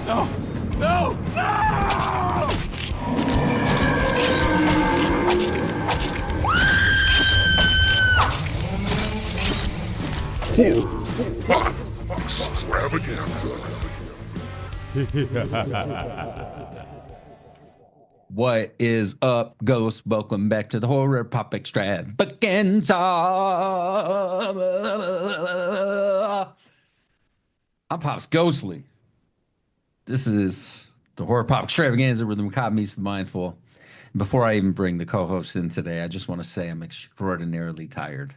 No! No! No! What is up, Ghost? Welcome back to the Horror Pop Extravaganza. I'm Pops Ghostly. This is the Horror Pop Extravaganza where the macabre meets the mindful. And before I even bring the co-host in today, I just want to say I'm extraordinarily tired.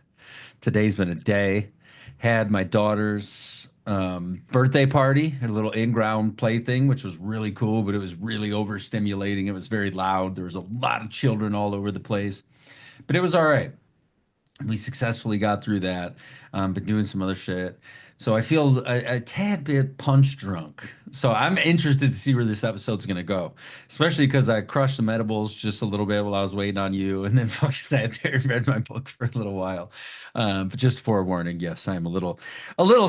Today's been a day. Had my daughter's birthday party, had a little in-ground play thing, which was really cool, but it was really overstimulating. It was very loud. There was a lot of children all over the place, but it was all right. We successfully got through that. Been doing some other shit. So I feel a tad bit punch drunk. So I'm interested to see where this episode's going to go, especially because I crushed some edibles just a little bit while I was waiting on you, and then fucking sat there and read my book for a little while. But just forewarning, yes, I am a little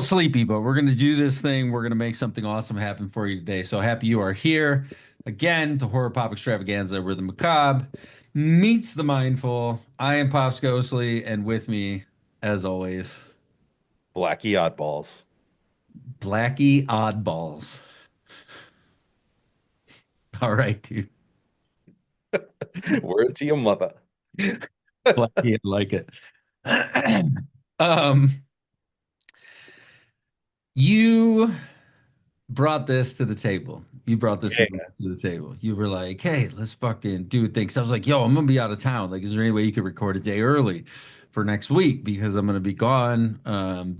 sleepy, but we're going to do this thing. We're going to make something awesome happen for you today. So happy you are here again. The Horror Pop Extravaganza, where the macabre meets the mindful. I am Pops Ghostly, and with me, as always, Blackie oddballs. Blackie Oddballs. All right, dude. Word to your mother. Blackie, I like it. um, you brought this to the table. You brought this Yeah. movie to the table. You were like, "Hey, let's fucking do things." I was like, "Yo, I'm gonna be out of town. Like, is there any way you could record a day early for next week because I'm gonna be gone,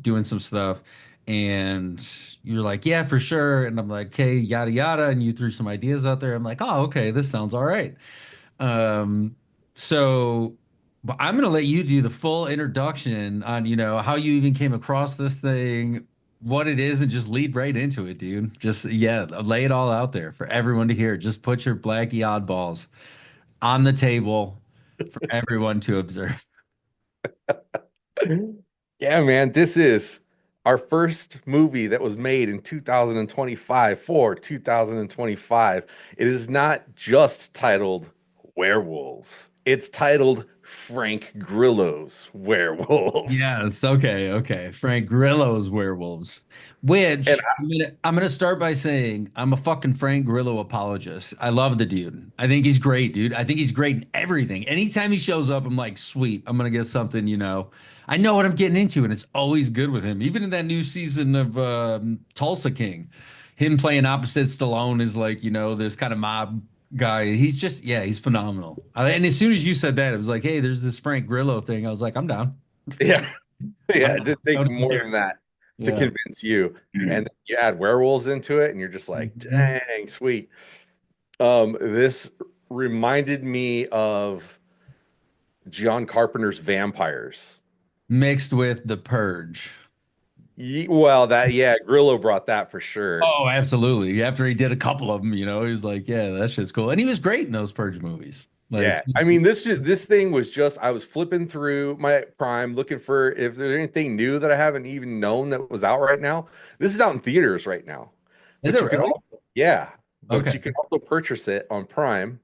doing some stuff?" And you're like, "Yeah, for sure." And I'm like, "Okay, yada yada." And you threw some ideas out there. I'm like, "Oh, okay, this sounds all right." Um, so but I'm gonna let you do the full introduction on, how you even came across this thing, what it is, and just lead right into it, dude. Just yeah, lay it all out there for everyone to hear. Just put your Blackie oddballs on the table for everyone to observe. Yeah, man, this is our first movie that was made in 2025 for 2025. It is not just titled Werewolves. It's titled Frank Grillo's Werewolves. Yes, okay, okay. Frank Grillo's Werewolves, And which I'm gonna start by saying I'm a fucking Frank Grillo apologist. I love the dude. I think he's great, dude. I think he's great in everything. Anytime he shows up, I'm like, sweet, I'm gonna get something, I know what I'm getting into, and it's always good with him. Even in that new season of Tulsa King, him playing opposite Stallone is like, this kind of mob guy. He's just, yeah, he's phenomenal. And as soon as you said that, it was like, hey, there's this Frank Grillo thing. I was like, I'm down. yeah, I'm yeah, it down. did take I don't more care. than that to Yeah. convince you. And you add werewolves into it, and you're just like, Mhm. dang, sweet. This reminded me of John Carpenter's Vampires. Mixed with the Purge. Well, that yeah, Grillo brought that for sure. Oh, absolutely. After he did a couple of them, he was like, yeah, that shit's cool. And he was great in those Purge movies. Like, Yeah, I mean this thing was just I was flipping through my Prime looking for if there's anything new that I haven't even known that was out right now. This is out in theaters right now, is but it you can really? also yeah, but Okay. you can also purchase it on Prime.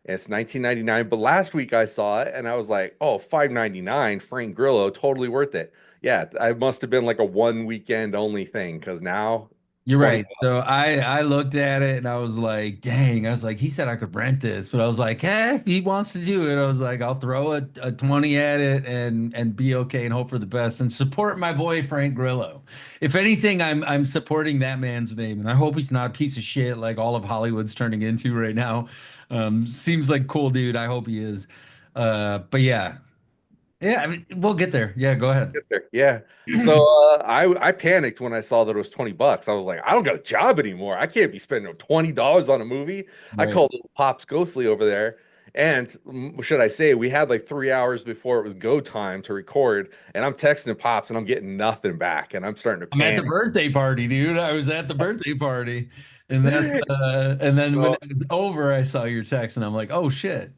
And it's 19.99. But last week I saw it and I was like, oh, 5.99, Frank Grillo, totally worth it. Yeah, I must have been like a one weekend only thing because now You're 20. right. So I looked at it and I was like, dang, I was like, he said I could rent this, but I was like, hey, if he wants to do it, I was like, I'll throw a 20 at it and be okay and hope for the best and support my boy Frank Grillo. If anything, I'm supporting that man's name and I hope he's not a piece of shit like all of Hollywood's turning into right now. Seems like cool dude. I hope he is. But yeah. Yeah, I mean, we'll get there. Yeah, go ahead. Get there. Yeah. So I panicked when I saw that it was $20. I was like, I don't got a job anymore. I can't be spending $20 on a movie. I Right. called little Pops Ghostly over there. And should I say, we had like 3 hours before it was go time to record, and I'm texting Pops and I'm getting nothing back, and I'm starting to I'm at the panic. birthday party, dude. I was at the birthday party. And then when So it was over, I saw your text and I'm like, oh shit.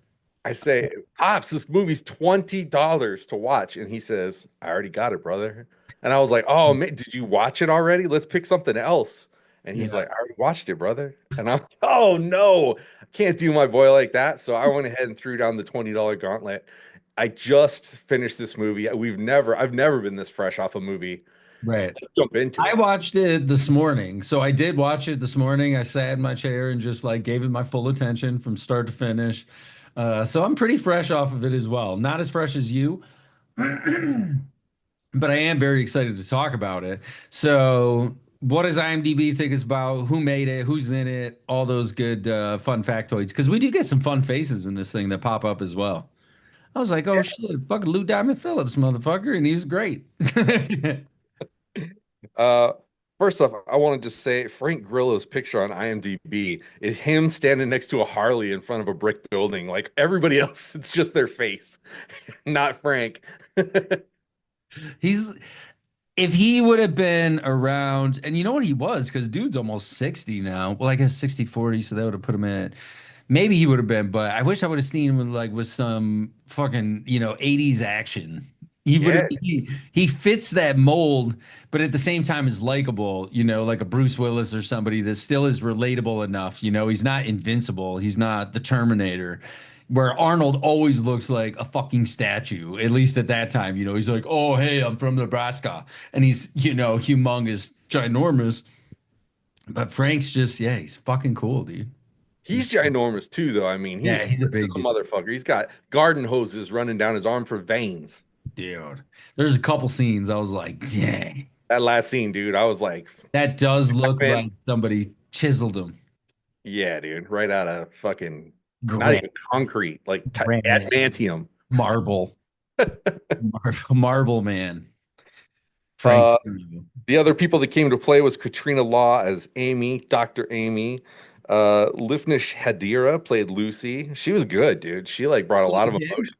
I say, Pops, this movie's $20 to watch. And he says, I already got it, brother. And I was like, oh, man, did you watch it already? Let's pick something else. And he's Yeah. like, I already watched it, brother. And I'm, oh no, I can't do my boy like that. So I went ahead and threw down the $20 gauntlet. I just finished this movie. I've never been this fresh off a movie. Right. Jump into I it. watched it this morning. So I did watch it this morning. I sat in my chair and just like gave it my full attention from start to finish. So I'm pretty fresh off of it as well. Not as fresh as you, but I am very excited to talk about it. So, what does IMDb think it's about? Who made it? Who's in it? All those good fun factoids. Because we do get some fun faces in this thing that pop up as well. I was like, oh shit, fucking Lou Diamond Phillips, motherfucker, and he's great. Uh, First off, I wanted to say Frank Grillo's picture on IMDb is him standing next to a Harley in front of a brick building. Like everybody else, it's just their face, not Frank. He's if he would have been around, and you know what he was, because dude's almost 60 now. Well, I guess 60 40, so that would have put him at maybe he would have been, but I wish I would have seen him with some fucking, 80s action. He would have Yeah, he fits that mold, but at the same time is likable, like a Bruce Willis or somebody that still is relatable enough. He's not invincible. He's not the Terminator. Where Arnold always looks like a fucking statue, at least at that time. He's like, oh, hey, I'm from Nebraska. And he's, humongous, ginormous. But Frank's just, yeah, he's fucking cool, dude. he's ginormous too, though. I mean, Yeah, he's he's a just big a dude. motherfucker. He's got garden hoses running down his arm for veins. Dude. There's a couple scenes I was like, dang, That last scene, dude, I was like, that does look man, like somebody chiseled him. yeah, dude, right out of fucking not Granite, even concrete, like granite, adamantium. marble, marble man. Frank. Uh, the other people that came to play was Katrina Law as Amy, Dr. Amy. Lifnish Hadira played Lucy. She was good, dude. She like brought a lot of emotion.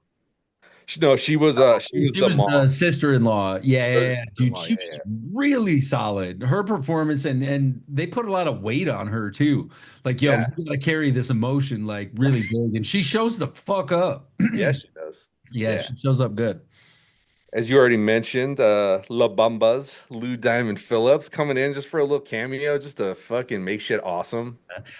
No, she was She the was mom. the sister-in-law. Yeah, yeah, yeah. Dude, Sister-in-law, she yeah, was yeah. really solid. Her performance and they put a lot of weight on her too. Like, yo, Yeah, you gotta carry this emotion like really big. And she shows the fuck up. yeah, she does. Yeah, Yeah. she shows up good. As you already mentioned, La Bambas, Lou Diamond Phillips coming in just for a little cameo, just to fucking make shit awesome.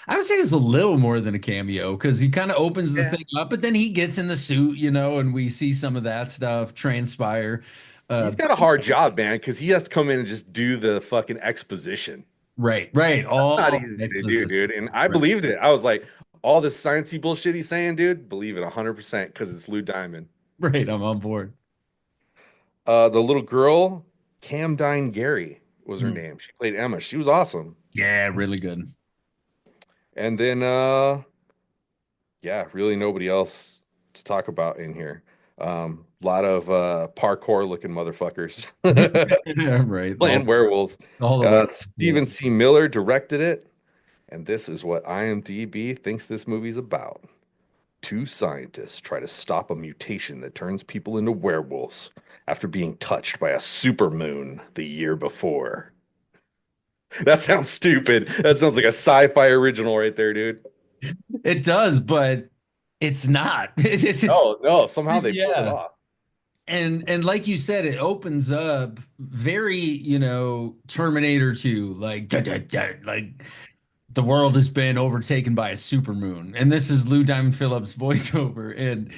I would say it's a little more than a cameo because he kind of opens the Yeah. thing up, but then he gets in the suit, and we see some of that stuff transpire. He's got a hard job, man, because he has to come in and just do the fucking exposition. Right, right. Not All easy to do, exposition. dude. And I Right. believed it. I was like, all this sciencey bullshit he's saying, dude, believe it 100% because it's Lou Diamond. Right, I'm on board. The little girl, Camdine Gary was her Hmm. name. She played Emma. She was awesome. Yeah, really good. And then, yeah, really nobody else to talk about in here. A lot of parkour looking motherfuckers Right. playing werewolves. All the way. Stephen C. Miller directed it, and this is what IMDb thinks this movie's about. Two scientists try to stop a mutation that turns people into werewolves after being touched by a supermoon the year before. That sounds stupid. That sounds like a sci-fi original right there, dude. It does, but it's not. It's just, Oh no, somehow they pulled it yeah. off. And like you said, it opens up very, Terminator 2, like like the world has been overtaken by a supermoon. And this is Lou Diamond Phillips voiceover. And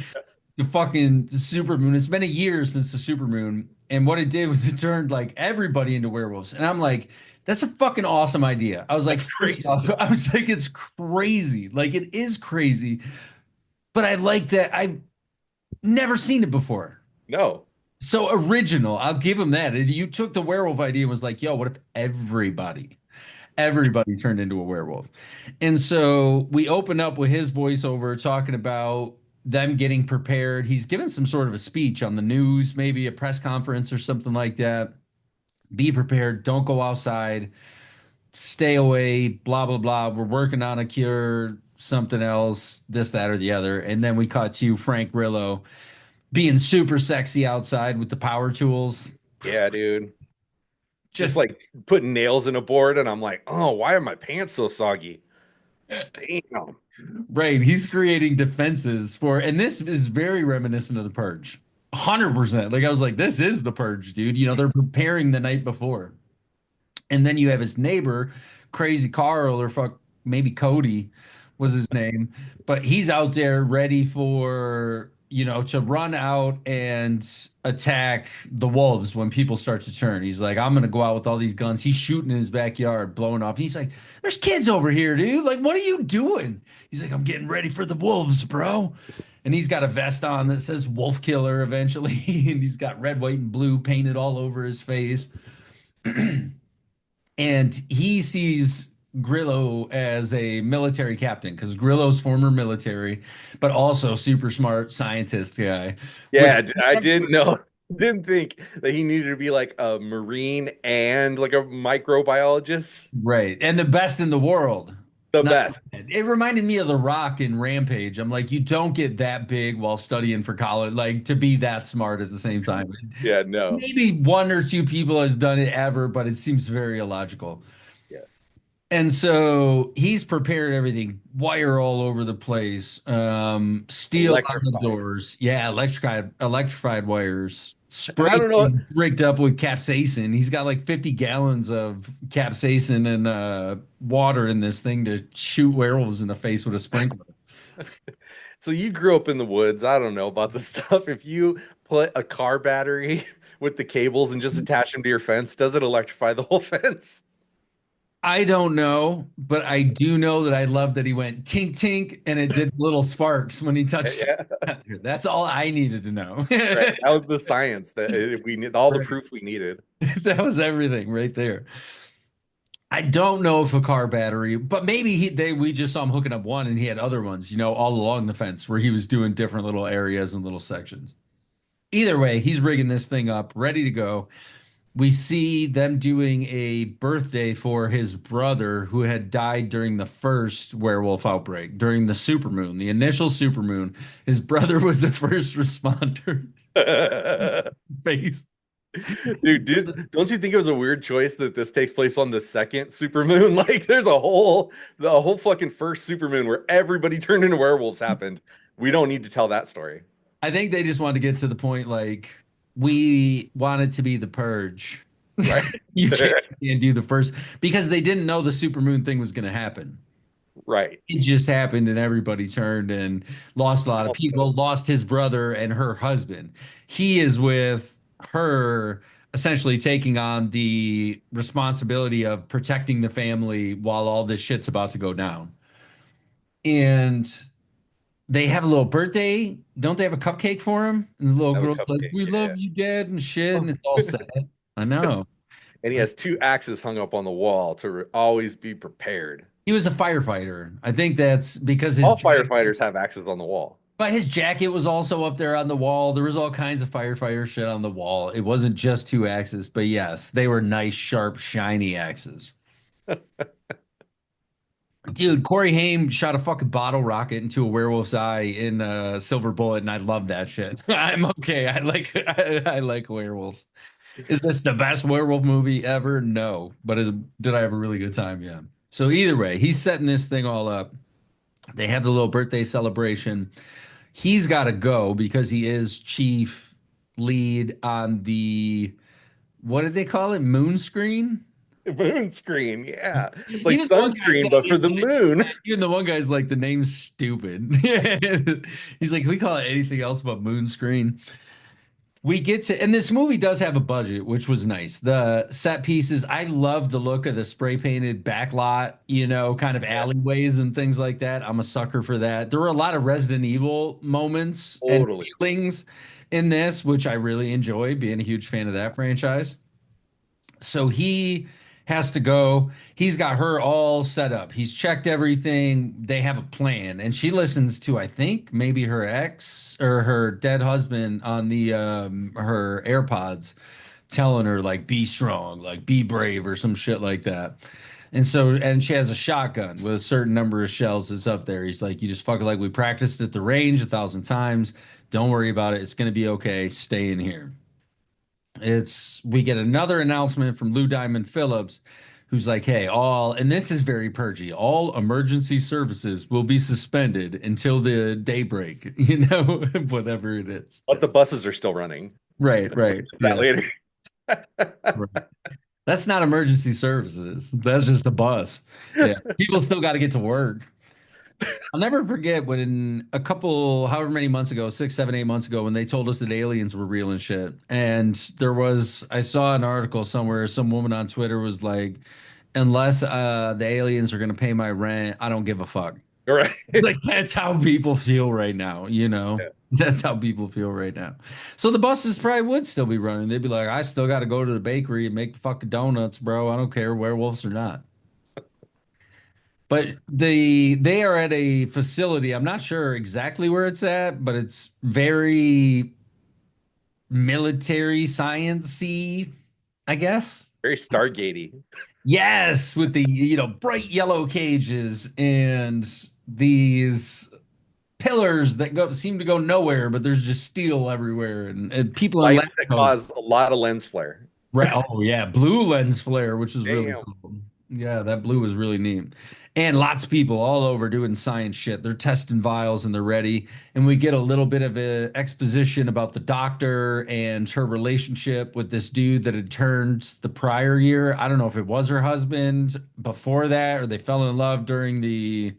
the fucking supermoon, it's been a year since the supermoon. And what it did was it turned like everybody into werewolves. And I'm like, that's a fucking awesome idea. I was like, That's first crazy. off, I was like, it's crazy. Like it is crazy. But I like that I've never seen it before. No. So original. I'll give him that. You took the werewolf idea and was like, yo, what if everybody turned into a werewolf? And so we open up with his voiceover talking about them getting prepared. He's given some sort of a speech on the news, maybe a press conference or something like that. Be prepared. Don't go outside. Stay away. Blah, blah, blah. We're working on a cure, something else, this, that, or the other. And then we cut to Frank Grillo being super sexy outside with the power tools. Yeah, dude. Just Just like putting nails in a board, and I'm like, oh, why are my pants so soggy? Damn. right. He's creating defenses and this is very reminiscent of the Purge. 100%. Like I was like, this is the Purge, dude. They're preparing the night before. And then you have his neighbor, Crazy Carl, or fuck, maybe Cody was his name, but he's out there ready for, to run out and attack the wolves when people start to turn. He's like, I'm gonna go out with all these guns. He's shooting in his backyard, blowing off. He's like, there's kids over here, dude. Like, what are you doing? He's like, I'm getting ready for the wolves, bro. And he's got a vest on that says Wolf Killer eventually, and he's got red, white, and blue painted all over his face. And he sees Grillo as a military captain because Grillo's former military, but also super smart scientist guy. Which Yeah, I didn't know. Didn't think that he needed to be like a marine and like a microbiologist. right, and the best in the world. The Not best. it reminded me of The Rock in Rampage. I'm like, you don't get that big while studying for college, like to be that smart at the same time. Yeah, no. Maybe one or two people has done it ever, but it seems very illogical. Yes. And so he's prepared everything, wire all over the place, steel on the Electrified. doors. Yeah, electrified wires, And I spray don't know. rigged up with capsaicin. He's got like 50 gallons of capsaicin and water in this thing to shoot werewolves in the face with a sprinkler. So you grew up in the woods. I don't know about this stuff. If you put a car battery with the cables and just attach them to your fence, does it electrify the whole fence? I don't know, but I do know that I love that he went tink tink and it did little sparks when he touched Yeah. it. That's all I needed to know. Right. That was the science that we need, all the Right. proof we needed. That was everything right there. I don't know if a car battery, but maybe we just saw him hooking up one and he had other ones, all along the fence where he was doing different little areas and little sections. Either way, he's rigging this thing up, ready to go. We see them doing a birthday for his brother who had died during the first werewolf outbreak, during the supermoon, the initial supermoon. His brother was a first responder. Face. Dude, don't you think it was a weird choice that this takes place on the second supermoon? Like, there's the whole fucking first supermoon where everybody turned into werewolves happened. We don't need to tell that story. I think they just wanted to get to the point like we wanted to be the purge. Right. You can't do the first because they didn't know the supermoon thing was going to happen. Right. It just happened and everybody turned and lost a lot of people, lost his brother and her husband. He is with her essentially taking on the responsibility of protecting the family while all this shit's about to go down. And they have a little birthday. Don't they have a cupcake for him? And the little Have a girl's like, cupcake, "We yeah. love you, Dad," and shit. And it's all sad. I know. And he has two axes hung up on the wall to always be prepared. He was a firefighter. I think that's because All firefighters have axes on the wall. but his jacket was also up there on the wall. There was all kinds of firefighter shit on the wall. It wasn't just two axes, but yes, they were nice, sharp, shiny axes. Dude, Corey Haim shot a fucking bottle rocket into a werewolf's eye in Silver Bullet, and I love that shit. I'm okay. I like werewolves. Is this the best werewolf movie ever? No. But did I have a really good time? Yeah. So either way, he's setting this thing all up. They have the little birthday celebration. He's got to go because he is chief lead on the, what did they call it? Moon screen? Moon screen, yeah. It's like Even one guy's sunscreen, but for the moon. Even the one guy's like, the name's stupid. He's like, we call it anything else but moon screen. We get to, and this movie does have a budget, which was nice. The set pieces, I love the look of the spray painted backlot, kind of alleyways and things like that. I'm a sucker for that. There were a lot of Resident Evil moments and Totally. feelings in this, which I really enjoy, being a huge fan of that franchise. So he has to go. He's got her all set up. He's checked everything. They have a plan. And she listens to, I think, maybe her ex or her dead husband on the her AirPods telling her like be strong, like be brave or some shit like that. And she has a shotgun with a certain number of shells that's up there. He's like, you just fuck it like we practiced at the range 1,000 times. Don't worry about it. It's gonna be okay. Stay in here. We get another announcement from Lou Diamond Phillips, who's like, hey, and this is very purgy, all emergency services will be suspended until the daybreak, whatever it is. But the buses are still running. Right. That Yeah. later. Right. That's not emergency services. That's just a bus. Yeah. People still got to get to work. I'll never forget when a couple, however many months ago, 6, 7, 8 months ago, when they told us that aliens were real and shit. And I saw an article somewhere, some woman on Twitter was like, unless the aliens are going to pay my rent, I don't give a fuck. All right. Like, that's how people feel right now, you know? Yeah. That's how people feel right now. So the buses probably would still be running. They'd be like, I still got to go to the bakery and make the fucking donuts, bro. I don't care, werewolves or not. But they are at a facility. I'm not sure exactly where it's at, but it's very military science-y, I guess. Very Stargatey. Yes, with the bright yellow cages and these pillars that seem to go nowhere, but there's just steel everywhere and people in lab Lights that coats. cause a lot of lens flare. Right. Oh yeah, blue lens flare, which is really Damn. cool. Yeah, that blue is really neat. And lots of people all over doing science shit. They're testing vials and they're ready. And we get a little bit of a exposition about the doctor and her relationship with this dude that had turned the prior year. I don't know if it was her husband before that or they fell in love during the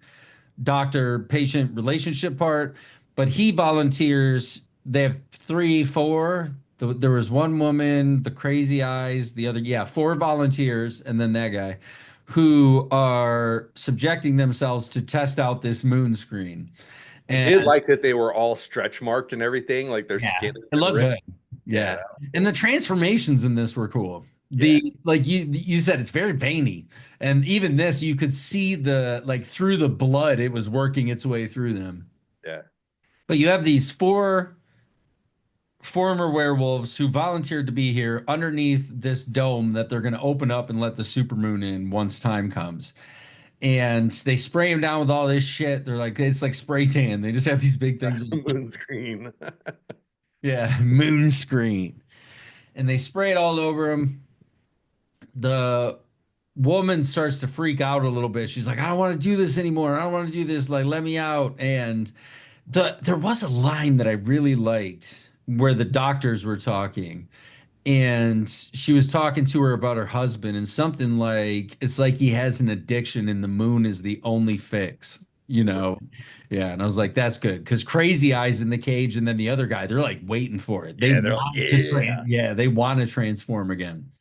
doctor patient relationship part, but he volunteers. They have three, four. There was one woman, the crazy eyes, the other, yeah, four volunteers, and then that guy who are subjecting themselves to test out this moon screen. I And did like that they were all stretch marked and everything, like their yeah, skin it is looked ripped. good. Yeah, Yeah. And the transformations in this were cool. yeah, The like you said it's very veiny. And even this you could see the like through the blood it was working its way through them. yeah. But you have these four former werewolves who volunteered to be here underneath this dome that they're going to open up and let the supermoon in once time comes. And they spray him down with all this shit. They're like, it's like spray tan. They just have these big things. Moon screen. Yeah, moon screen. And they spray it all over him. The woman starts to freak out a little bit. She's like, I don't want to do this anymore. I don't want to do this. Like, let me out. And there was a line that I really liked where the doctors were talking. And she was talking to her about her husband and something like, it's like he has an addiction and the moon is the only fix, you know? Yeah. And I was like, that's good. Because Crazy Eyes in the cage and then the other guy, they're like waiting for it. They Yeah, they're like, want to, yeah. yeah, they want to transform again.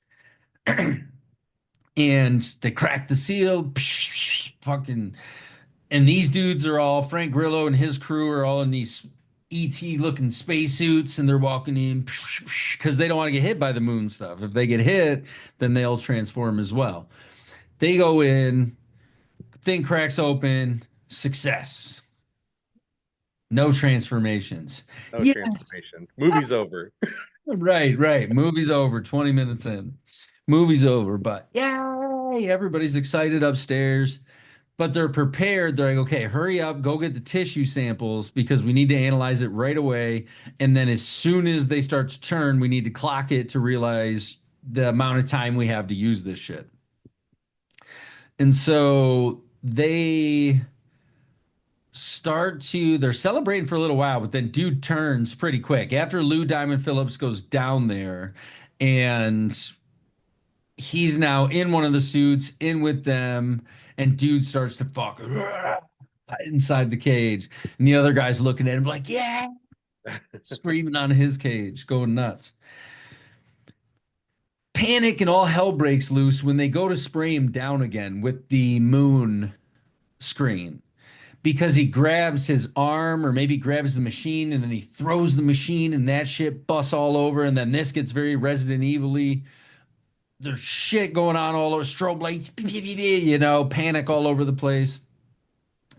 And they crack the seal, fucking, and these dudes are all Frank Grillo and his crew are all in these ET looking spacesuits, and they're walking in because they don't want to get hit by the moon stuff. If they get hit, then they'll transform as well. They go in, thing cracks open, success. No transformations. No Yeah, transformation. Movie's over. right, right. Movie's over, 20 minutes in. Movie's over, but yay, everybody's excited upstairs. But they're prepared. They're like, okay, hurry up, go get the tissue samples because we need to analyze it right away. And then as soon as they start to turn, we need to clock it to realize the amount of time we have to use this shit. And so they're celebrating for a little while, but then dude turns pretty quick. After Lou Diamond Phillips goes down there and he's now in one of the suits, in with them, and dude starts to fuck inside the cage. And the other guy's looking at him like, yeah, screaming on his cage, going nuts. Panic and all hell breaks loose when they go to spray him down again with the moon screen because he grabs his arm or maybe grabs the machine and then he throws the machine and that shit busts all over. And then this gets very Resident Evil-y. There's shit going on all over, strobe lights, panic all over the place.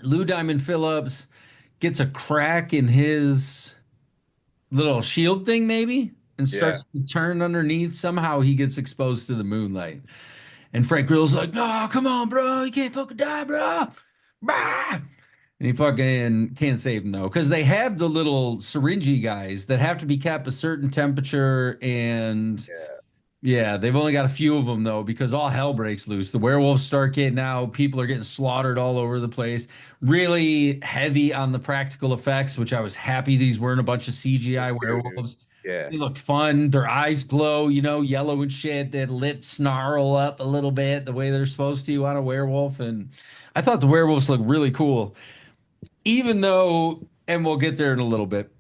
Lou Diamond Phillips gets a crack in his little shield thing, maybe, and Yeah. starts to turn underneath. Somehow he gets exposed to the moonlight. And Frank Grillo's like, no, come on, bro. You can't fucking die, bro. Bah! And he fucking can't save him, though, because they have the little syringy guys that have to be kept a certain temperature and. Yeah. Yeah, they've only got a few of them though, because all hell breaks loose. The werewolves start getting out. People are getting slaughtered all over the place. Really heavy on the practical effects, which I was happy these weren't a bunch of CGI werewolves. Yeah. They look fun. Their eyes glow, yellow and shit. Their lips snarl up a little bit the way they're supposed to on a werewolf. And I thought the werewolves looked really cool. Even though, and we'll get there in a little bit,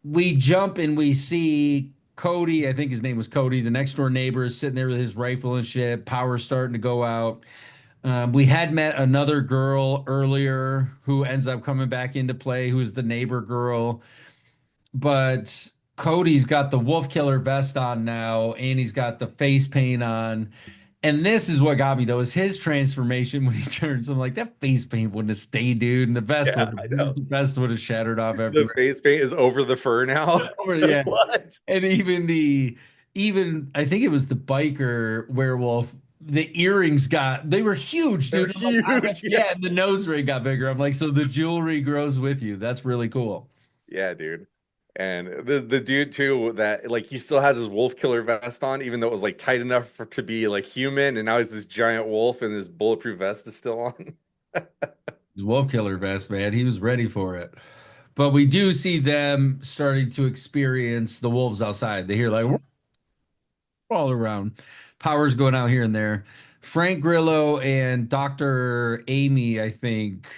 we jump and we see Cody. I think his name was Cody. The next door neighbor is sitting there with his rifle and shit. Power's starting to go out. We had met another girl earlier who ends up coming back into play, who's the neighbor girl. But Cody's got the wolf killer vest on now, and he's got the face paint on. And this is what got me though, is his transformation when he turns. I'm like, that face paint wouldn't have stayed, dude, and the vest Yeah, would I have know. the vest would have shattered off The everywhere. face paint is over the fur now. Yeah. Like what? And even I think it was the biker werewolf. The earrings they were huge, They're dude. I'm like, huge. Yeah. yeah, and the nose ring got bigger. I'm like, so the jewelry grows with you. That's really cool. Yeah, dude. And the dude too that like he still has his wolf killer vest on, even though it was like tight enough for to be like human, and now he's this giant wolf and his bulletproof vest is still on. The wolf killer vest, man. He was ready for it. But we do see them starting to experience the wolves outside. They hear like all around. Powers going out here and there. Frank Grillo and Dr. Amy, I think,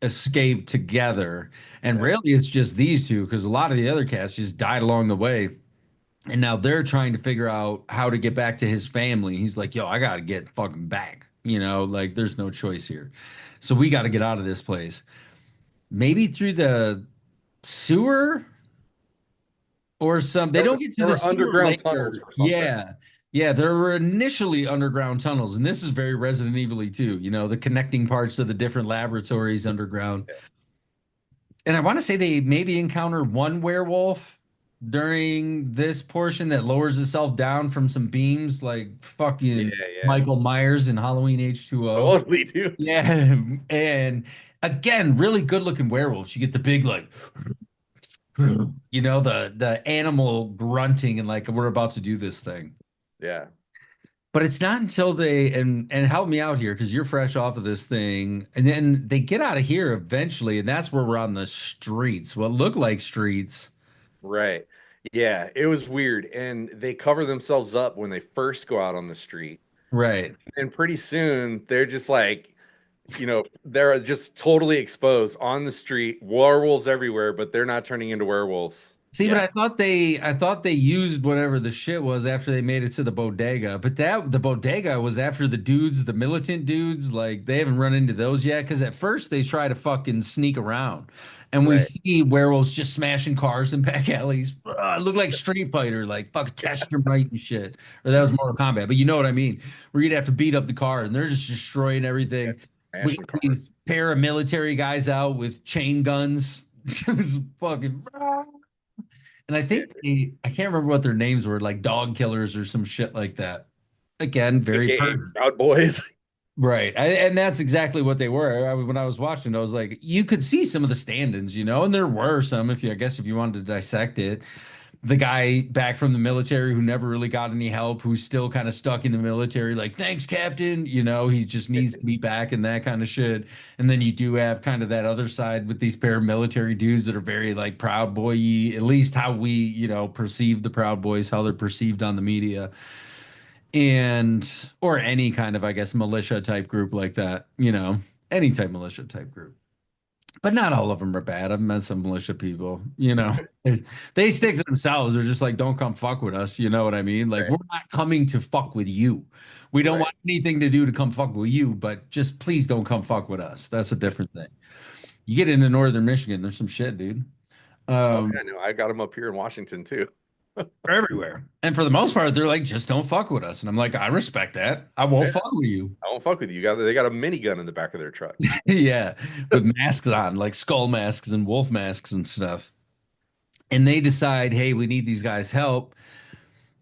escaped together. And Yeah. really, it's just these two because a lot of the other cast just died along the way. And now they're trying to figure out how to get back to his family. He's like, yo, I got to get fucking back. Like there's no choice here. So we got to get out of this place. Maybe through the sewer or some. They don't get to There the were sewer underground tunnels later. for something. Yeah. Yeah, there were initially underground tunnels, and this is very Resident Evil too, the connecting parts of the different laboratories underground. And I want to say they maybe encounter one werewolf during this portion that lowers itself down from some beams like Yeah, fucking yeah. Michael Myers in Halloween H2O. Totally, dude. Yeah. And again, really good looking werewolves. You get the big like the animal grunting and like we're about to do this thing. Yeah. But it's not until they and help me out here because you're fresh off of this thing, and then they get out of here eventually, and that's where we're on the streets, what look like streets. Right. Yeah, it was weird. And they cover themselves up when they first go out on the street. Right. And pretty soon they're just like, they're just totally exposed on the street, werewolves everywhere, but they're not turning into werewolves. See, but Yeah. I thought they used whatever the shit was after they made it to the bodega. But the bodega was after the dudes, the militant dudes, like they haven't run into those yet. Because at first they try to fucking sneak around, and we Right. see werewolves just smashing cars in back alleys. Ugh, it looked like Street Fighter, like fucking test your might and shit. Or that was Mortal Kombat, but you know what I mean. Where you'd have to beat up the car, and they're just destroying Yeah. everything. We Smashing got these cars. paramilitary guys out with chain guns. Just fucking. And I Yeah. think I can't remember what their names were, like dog killers or some shit like that. Again, very AKA Proud Boys. right. And that's exactly what they were. When I was watching, I was like, you could see some of the stand-ins, and there were some, I guess if you wanted to dissect it. The guy back from the military who never really got any help, who's still kind of stuck in the military, like, thanks, Captain. He just needs to be back and that kind of shit. And then you do have kind of that other side with these paramilitary dudes that are very like Proud Boy-y, at least how we, perceive the Proud Boys, how they're perceived on the media. Or any kind of, I guess, militia type group like that, any type militia type group. But not all of them are bad. I've met some militia people, they stick to themselves. They're just like, don't come fuck with us. You know what I mean? Like, Right. we're not coming to fuck with you. We don't Right. want anything to do to come fuck with you, but just please don't come fuck with us. That's a different thing. You get into northern Michigan, there's some shit, dude. Oh Um, yeah, no, I got them up here in Washington too. everywhere. And for the most part, they're like, just don't fuck with us. And I'm like, I respect that. I won't Yeah, fuck with you. I won't fuck with you. They got a minigun in the back of their truck. Yeah, with masks on, like skull masks and wolf masks and stuff. And they decide, hey, we need these guys' help.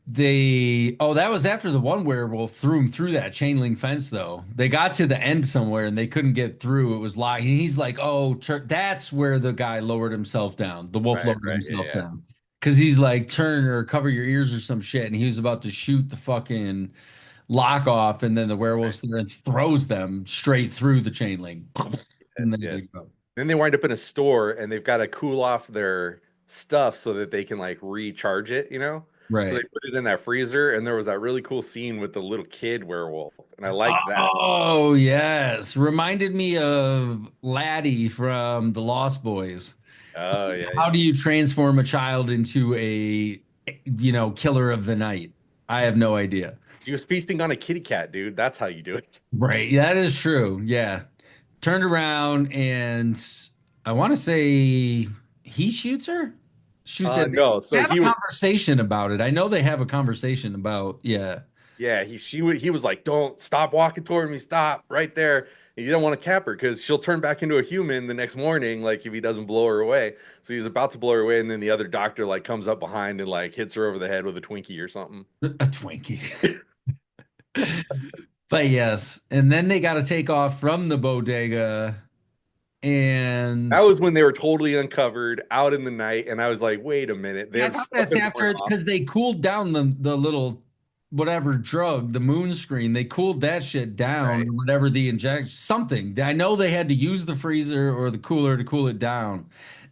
That was after the one werewolf threw him through that chain link fence, though. They got to the end somewhere and they couldn't get through. It was locked. And he's like, oh, that's where the guy lowered himself down. The wolf Right, lowered right, yeah, himself yeah. down. Because he's like, turn or cover your ears or some shit. And he was about to shoot the fucking lock off. And then the Right. werewolf's there and throws them straight through the chain link. And Yes, then they yes. go. Then they wind up in a store and they've got to cool off their stuff so that they can like recharge it, you know? So they Right. put it in that freezer, and there was that really cool scene with the little kid werewolf, and I liked that. Oh, yes. Reminded me of Laddie from The Lost Boys. Oh yeah, How yeah. do you transform a child into a, killer of the night? I have no idea. She was feasting on a kitty cat, dude. That's how you do it. Right. That is true. Yeah. Turned around and I want to say he shoots her. Shoots at No, they so have he a was, conversation about it. I know they have a conversation about, yeah. yeah, he was like, "Don't stop walking toward me, stop right there." And you don't want to cap her because she'll turn back into a human the next morning, like if he doesn't blow her away. So he's about to blow her away, and then the other doctor like comes up behind and like hits her over the head with a Twinkie or something. A Twinkie. But yes. And then they got to take off from the bodega and That was when they were totally uncovered out in the night, and I was like, "Wait a minute, yeah, I there's thought that's something going after on." because they cooled down the little whatever drug, the moon screen. They cooled that shit down, Right. or whatever the injection, something. I know they had to use the freezer or the cooler to cool it down,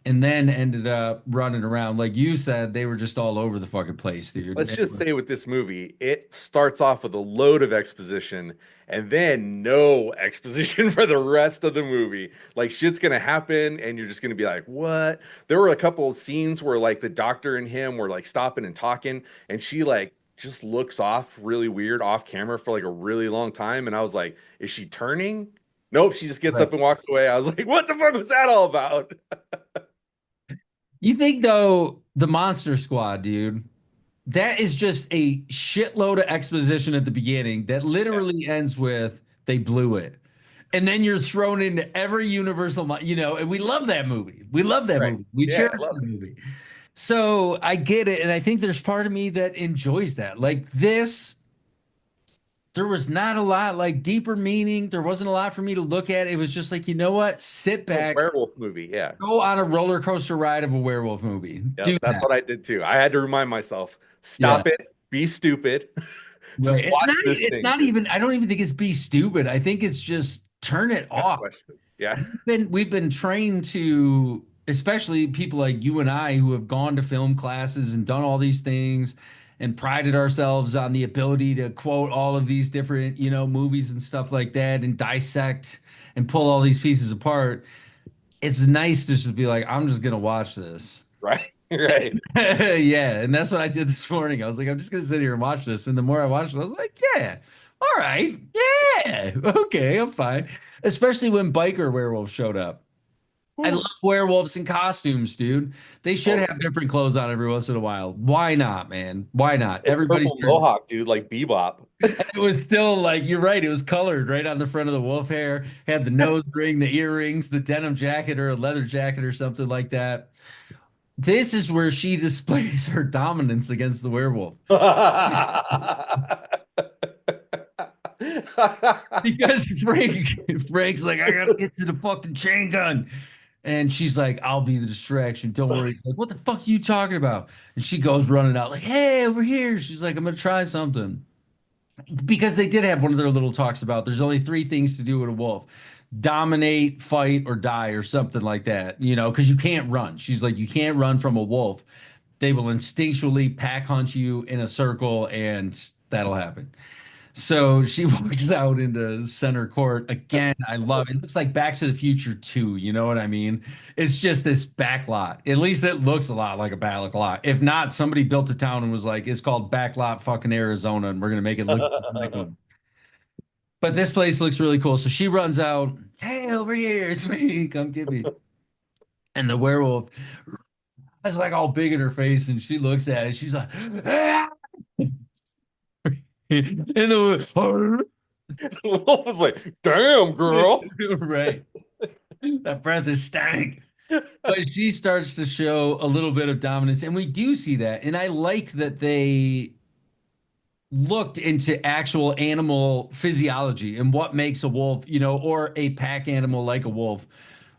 and then ended up running around. Like you said, they were just all over the fucking place, dude. Let's just say with this movie, it starts off with a load of exposition and then no exposition for the rest of the movie. Like shit's gonna happen and you're just gonna be like, what? There were a couple of scenes where like the doctor and him were like stopping and talking, and she like just looks off really weird off camera for like a really long time. And I was like, is she turning? Nope, she just gets Right. up and walks away. I was like, what the fuck was that all about? You think though, the Monster Squad, dude, that is just a shitload of exposition at the beginning that Yeah, literally ends with they blew it. And then you're thrown into every universal, and we love that movie. We love that right. movie. We Yeah, I cherish love that it. movie. So I get it. And I think there's part of me that enjoys that. Like this, there was not a lot like deeper meaning. There wasn't a lot for me to look at. It was just like, you know what? Sit It's a back, werewolf movie. Yeah. go on a roller coaster ride of a werewolf movie. Yep, Do that's that. what I did too. I had to remind myself, Yeah. stop it, be stupid, just Right. watch this It's thing, not dude. even, I don't even think it's be stupid. I think it's just turn it Ask off. questions. Yeah. We've been trained to, especially people like you and I who have gone to film classes and done all these things and prided ourselves on the ability to quote all of these different, movies and stuff like that and dissect and pull all these pieces apart. It's nice to just be like, I'm just gonna watch this. Right. Right. Yeah, and that's what I did this morning. I was like, I'm just gonna sit here and watch this. And the more I watched it, I was like, yeah, all right, yeah, okay, I'm fine. Especially when biker werewolves showed up. I love Whew. werewolves in costumes, dude. They should Oh, have different clothes on every once in a while. Why not, man? Why not? the Everybody's purple mohawk, dude, like Bebop. it was still like you're right. It was colored right on the front of the wolf hair. Had the nose ring, the earrings, the denim jacket or a leather jacket or something like that. This is where she displays her dominance against the werewolf because Frank's like, I gotta get to the fucking chain gun. And she's like, I'll be the distraction. Don't worry. Like, what the fuck are you talking about? And she goes running out, like, hey, over here. She's like, I'm gonna try something. Because they did have one of their little talks about there's only three things to do with a wolf: dominate, fight, or die, or something like that, because you can't run. She's like, you can't run from a wolf. They will instinctually pack hunt you in a circle, and that'll happen. So she walks out into center court again. I love it. It looks like Back to the Future 2. You know what I mean? It's just this back lot. At least it looks a lot like a back lot. If not, somebody built a town and was like, it's called Backlot fucking Arizona, and we're gonna make it look like a. But this place looks really cool. So she runs out. Hey, over here, it's me. Come get me. And the werewolf is like all big in her face, and she looks at it. She's like, ah! And the Wolf was like, damn, girl. right. That breath is stank. But she starts to show a little bit of dominance, and we do see that. And I like that they looked into actual animal physiology and what makes a wolf, or a pack animal like a wolf.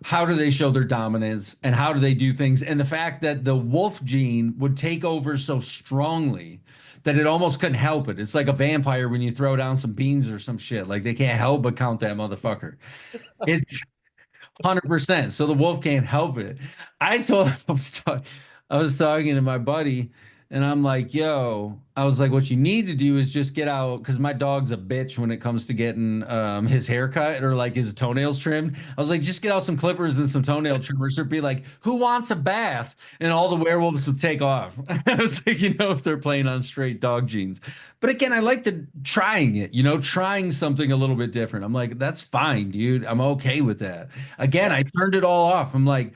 How do they show their dominance and how do they do things? And the fact that the wolf gene would take over so strongly that it almost couldn't help it. It's like a vampire when you throw down some beans or some shit. Like they can't help but count that motherfucker. It's 100%. So the wolf can't help it. I told him, I was talking to my buddy and I'm like, yo, I was like, what you need to do is just get out because my dog's a bitch when it comes to getting his hair cut or like his toenails trimmed. I was like, just get out some clippers and some toenail trimmers or be like, who wants a bath? And all the werewolves would take off. I was like, if they're playing on straight dog jeans. But again, I like the trying it, trying something a little bit different. I'm like, that's fine, dude. I'm okay with that. Again, Yeah, I turned it all off. I'm like,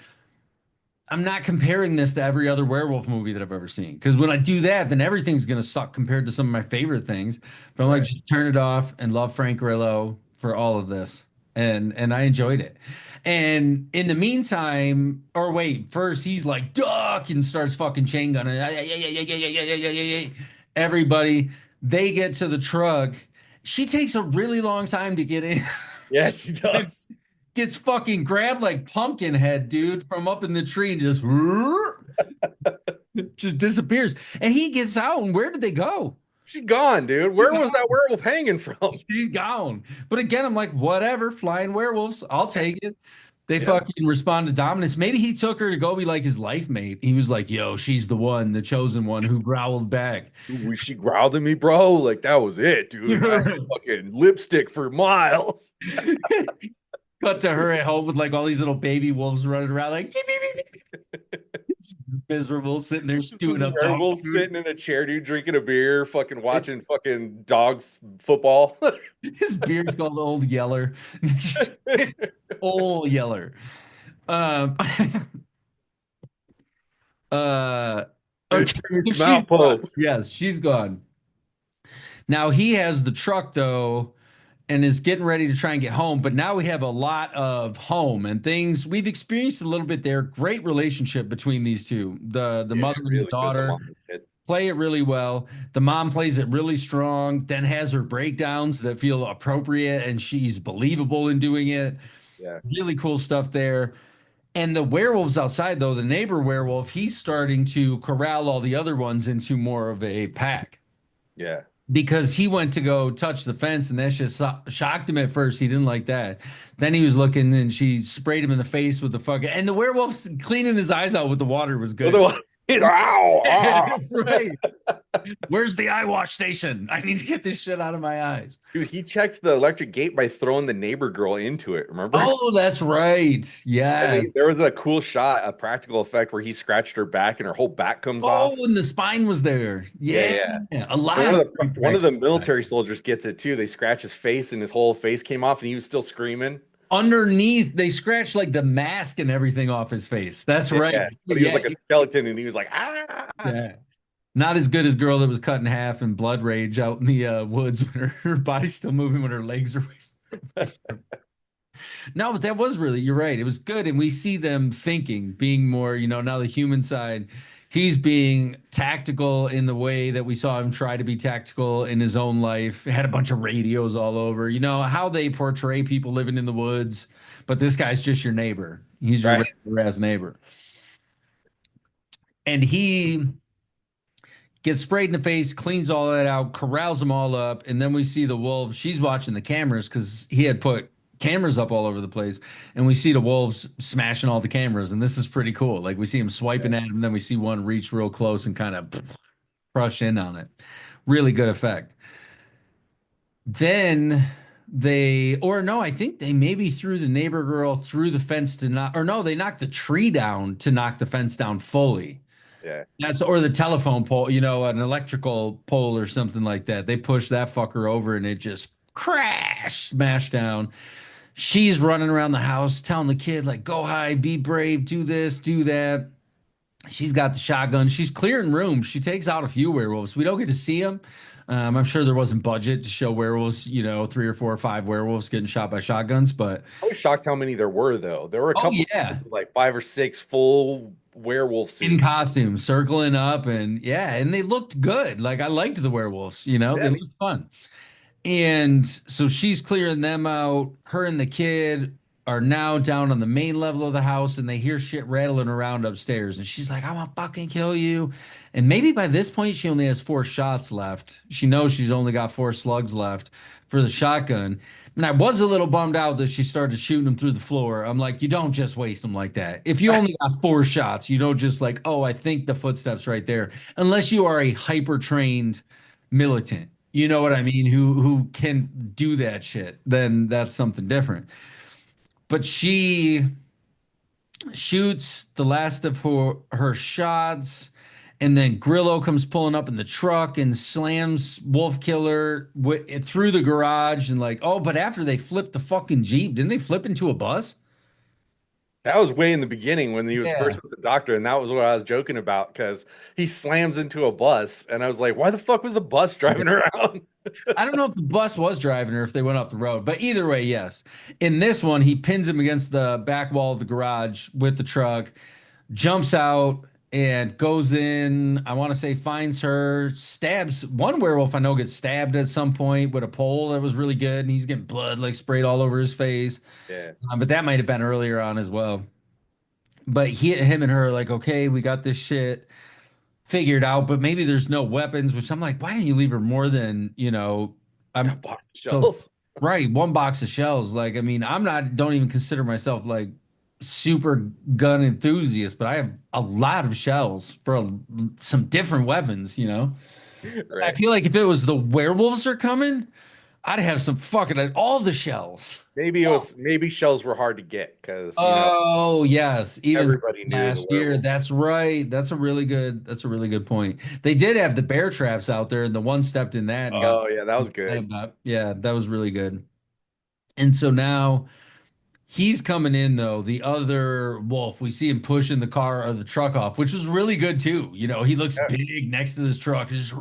I'm not comparing this to every other werewolf movie that I've ever seen. Because when I do that, then everything's gonna suck compared to some of my favorite things. But I'm like, right. just turn it off and love Frank Grillo for all of this. And I enjoyed it. And in the meantime, or wait, first he's like duck and starts fucking chain gunning. Everybody, they get to the truck. She takes a really long time to get in. Yeah, she does. Gets fucking grabbed like Pumpkinhead, dude, from up in the tree and just disappears. And he gets out, and where did they go? She's gone, dude. She's Where was that werewolf hanging from? She's gone. But again, I'm like, whatever, flying werewolves, I'll take it. They Yeah. fucking respond to dominance. Maybe he took her to go be like his life mate. He was like, yo, she's the one, the chosen one who growled back. She growled at me, bro. Like that was it, dude. I had fucking lipstick for miles. Cut to her at home with like all these little baby wolves running around, like miserable, sitting there stewing up dog Werewolf food. sitting in a chair, dude, drinking a beer, fucking watching fucking dog football. His beard's called Old Yeller. Old Yeller. Um, okay, It's she's gone. mouthful. Yes, she's gone. Now he has the truck though, and is getting ready to try and get home. But now we have a lot of home and things we've experienced a little bit there. Great relationship between these two, the Yeah, mother and the really good. The daughter. mom and kid. Play it really well. The mom plays it really strong, then has her breakdowns that feel appropriate and she's believable in doing it. Yeah, Really cool stuff there. And the werewolves outside, though, the neighbor werewolf, he's starting to corral all the other ones into more of a pack yeah. because he went to go touch the fence and that just shocked him at first. He didn't like that. Then he was looking and she sprayed him in the face with the fucking, and the werewolf's cleaning his eyes out with the water was good. Otherwise, ow, ow. Right. Where's the eye wash station? I need to get this shit out of my eyes. Dude, he checked the electric gate by throwing the neighbor girl into it. Remember? Oh, that's right. And Yeah. there was a cool shot, a practical effect where he scratched her back and her whole back comes Oh, off. and the spine was there. Yeah, Yeah. yeah. A lot And of one of the military soldiers gets it too. They scratch his face and his whole face came off and he was still screaming. underneath, they scratched like the mask and everything off his face. That's right. Yeah, but he was Yeah. like a skeleton and he was like, ah. Yeah. Not as good as girl that was cut in half in blood rage out in the woods when her body's still moving when her legs are. No, but that was really, you're right. It was good. And we see them thinking, being more, now the human side, he's being tactical in the way that we saw him try to be tactical in his own life. Had a bunch of radios all over, how they portray people living in the woods. But this guy's just your neighbor. He's your Right. regular ass neighbor. And he gets sprayed in the face, cleans all that out, corrals them all up, and then we see the wolves. She's watching the cameras because he had put cameras up all over the place, and we see the wolves smashing all the cameras, and this is pretty cool. Like we see him swiping at him, and then we see one reach real close and kind of crush in on it. Really good effect. Then or no, I think they maybe threw the neighbor girl through the fence to knock, or no, they knocked the tree down to knock the fence down fully. Yeah. That's or the telephone pole, an electrical pole or something like that. They pushed that fucker over and it just crash, smashed down. She's running around the house telling the kid, like, go hide, be brave, do this, do that. She's got the shotgun. She's clearing rooms. She takes out a few werewolves. We don't get to see them. I'm sure there wasn't budget to show werewolves, 3 or 4 or 5 werewolves getting shot by shotguns, but I was shocked how many there were, though. There were a oh couple, yeah, like 5 or 6 full werewolf in suits. costume, circling up, and yeah, and they looked good. Like I liked the werewolves, they looked fun. And so she's clearing them out, her and the kid. are now down on the main level of the house and they hear shit rattling around upstairs. And she's like, I'm gonna fucking kill you. And maybe by this point, she only has 4 shots left. She knows she's only got 4 slugs left for the shotgun. And I was a little bummed out that she started shooting them through the floor. I'm like, you don't just waste them like that. If you only got 4 shots, you don't just like, oh, I think the footsteps right there. Unless you are a hyper trained militant, you know what I mean, who can do that shit, then that's something different. But she shoots the last of her shots, and then Grillo comes pulling up in the truck and slams Wolf Killer through the garage and like, oh, but after they flipped the fucking Jeep, didn't they flip into a bus? That was way in the beginning when he was Yeah. first with the doctor, and that was what I was joking about because he slams into a bus, and I was like, "Why the fuck was the bus driving around?" I don't know if the bus was driving or if they went off the road, but either way, yes. In this one, he pins him against the back wall of the garage with the truck, jumps out and goes in. I want to say finds her, stabs one werewolf. I know gets stabbed at some point with a pole that was really good, and he's getting blood like sprayed all over his face. Yeah, But that might have been earlier on as well. But him and her are like, okay, we got this shit figured out, but maybe there's no weapons, which I'm like, why didn't you leave her more than, yeah, I'm box so shells. right, 1 box of shells. Like, I mean, don't even consider myself like super gun enthusiast, but I have a lot of shells for some different weapons. I Right? feel like if it was the werewolves are coming, I'd have some fucking all the shells. Maybe shells were hard to get because Oh, yes. Even everybody knew the last year. werewolf. That's right. That's a really good point. They did have the bear traps out there, and the one stepped in that and got Oh yeah, that was good. slammed up. Yeah, that was really good. And so now he's coming in though, the other wolf. We see him pushing the car or the truck off, which was really good too. He looks Yeah. big next to this truck, just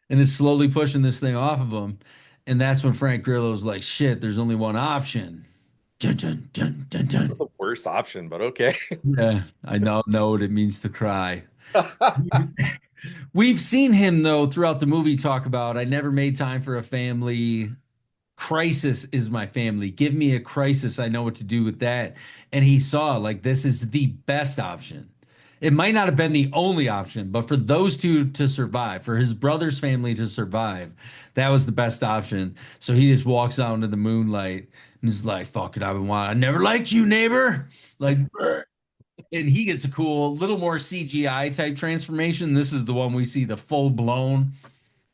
and is slowly pushing this thing off of him. And that's when Frank Grillo's like, shit, there's only one option. Dun, dun, dun, dun, It's not dun. the worst option, but okay. Yeah, I know what it means to cry. We've seen him though throughout the movie talk about I never made time for a family. Crisis is my family. Give me a crisis. I know what to do with that. And he saw like this is the best option. It might not have been the only option, but for those two to survive, for his brother's family to survive, that was the best option. So he just walks out into the moonlight and is like, fuck it, I've been wanting. I never liked you, neighbor. Like, and he gets a cool, little more CGI type transformation. This is the one we see the full blown,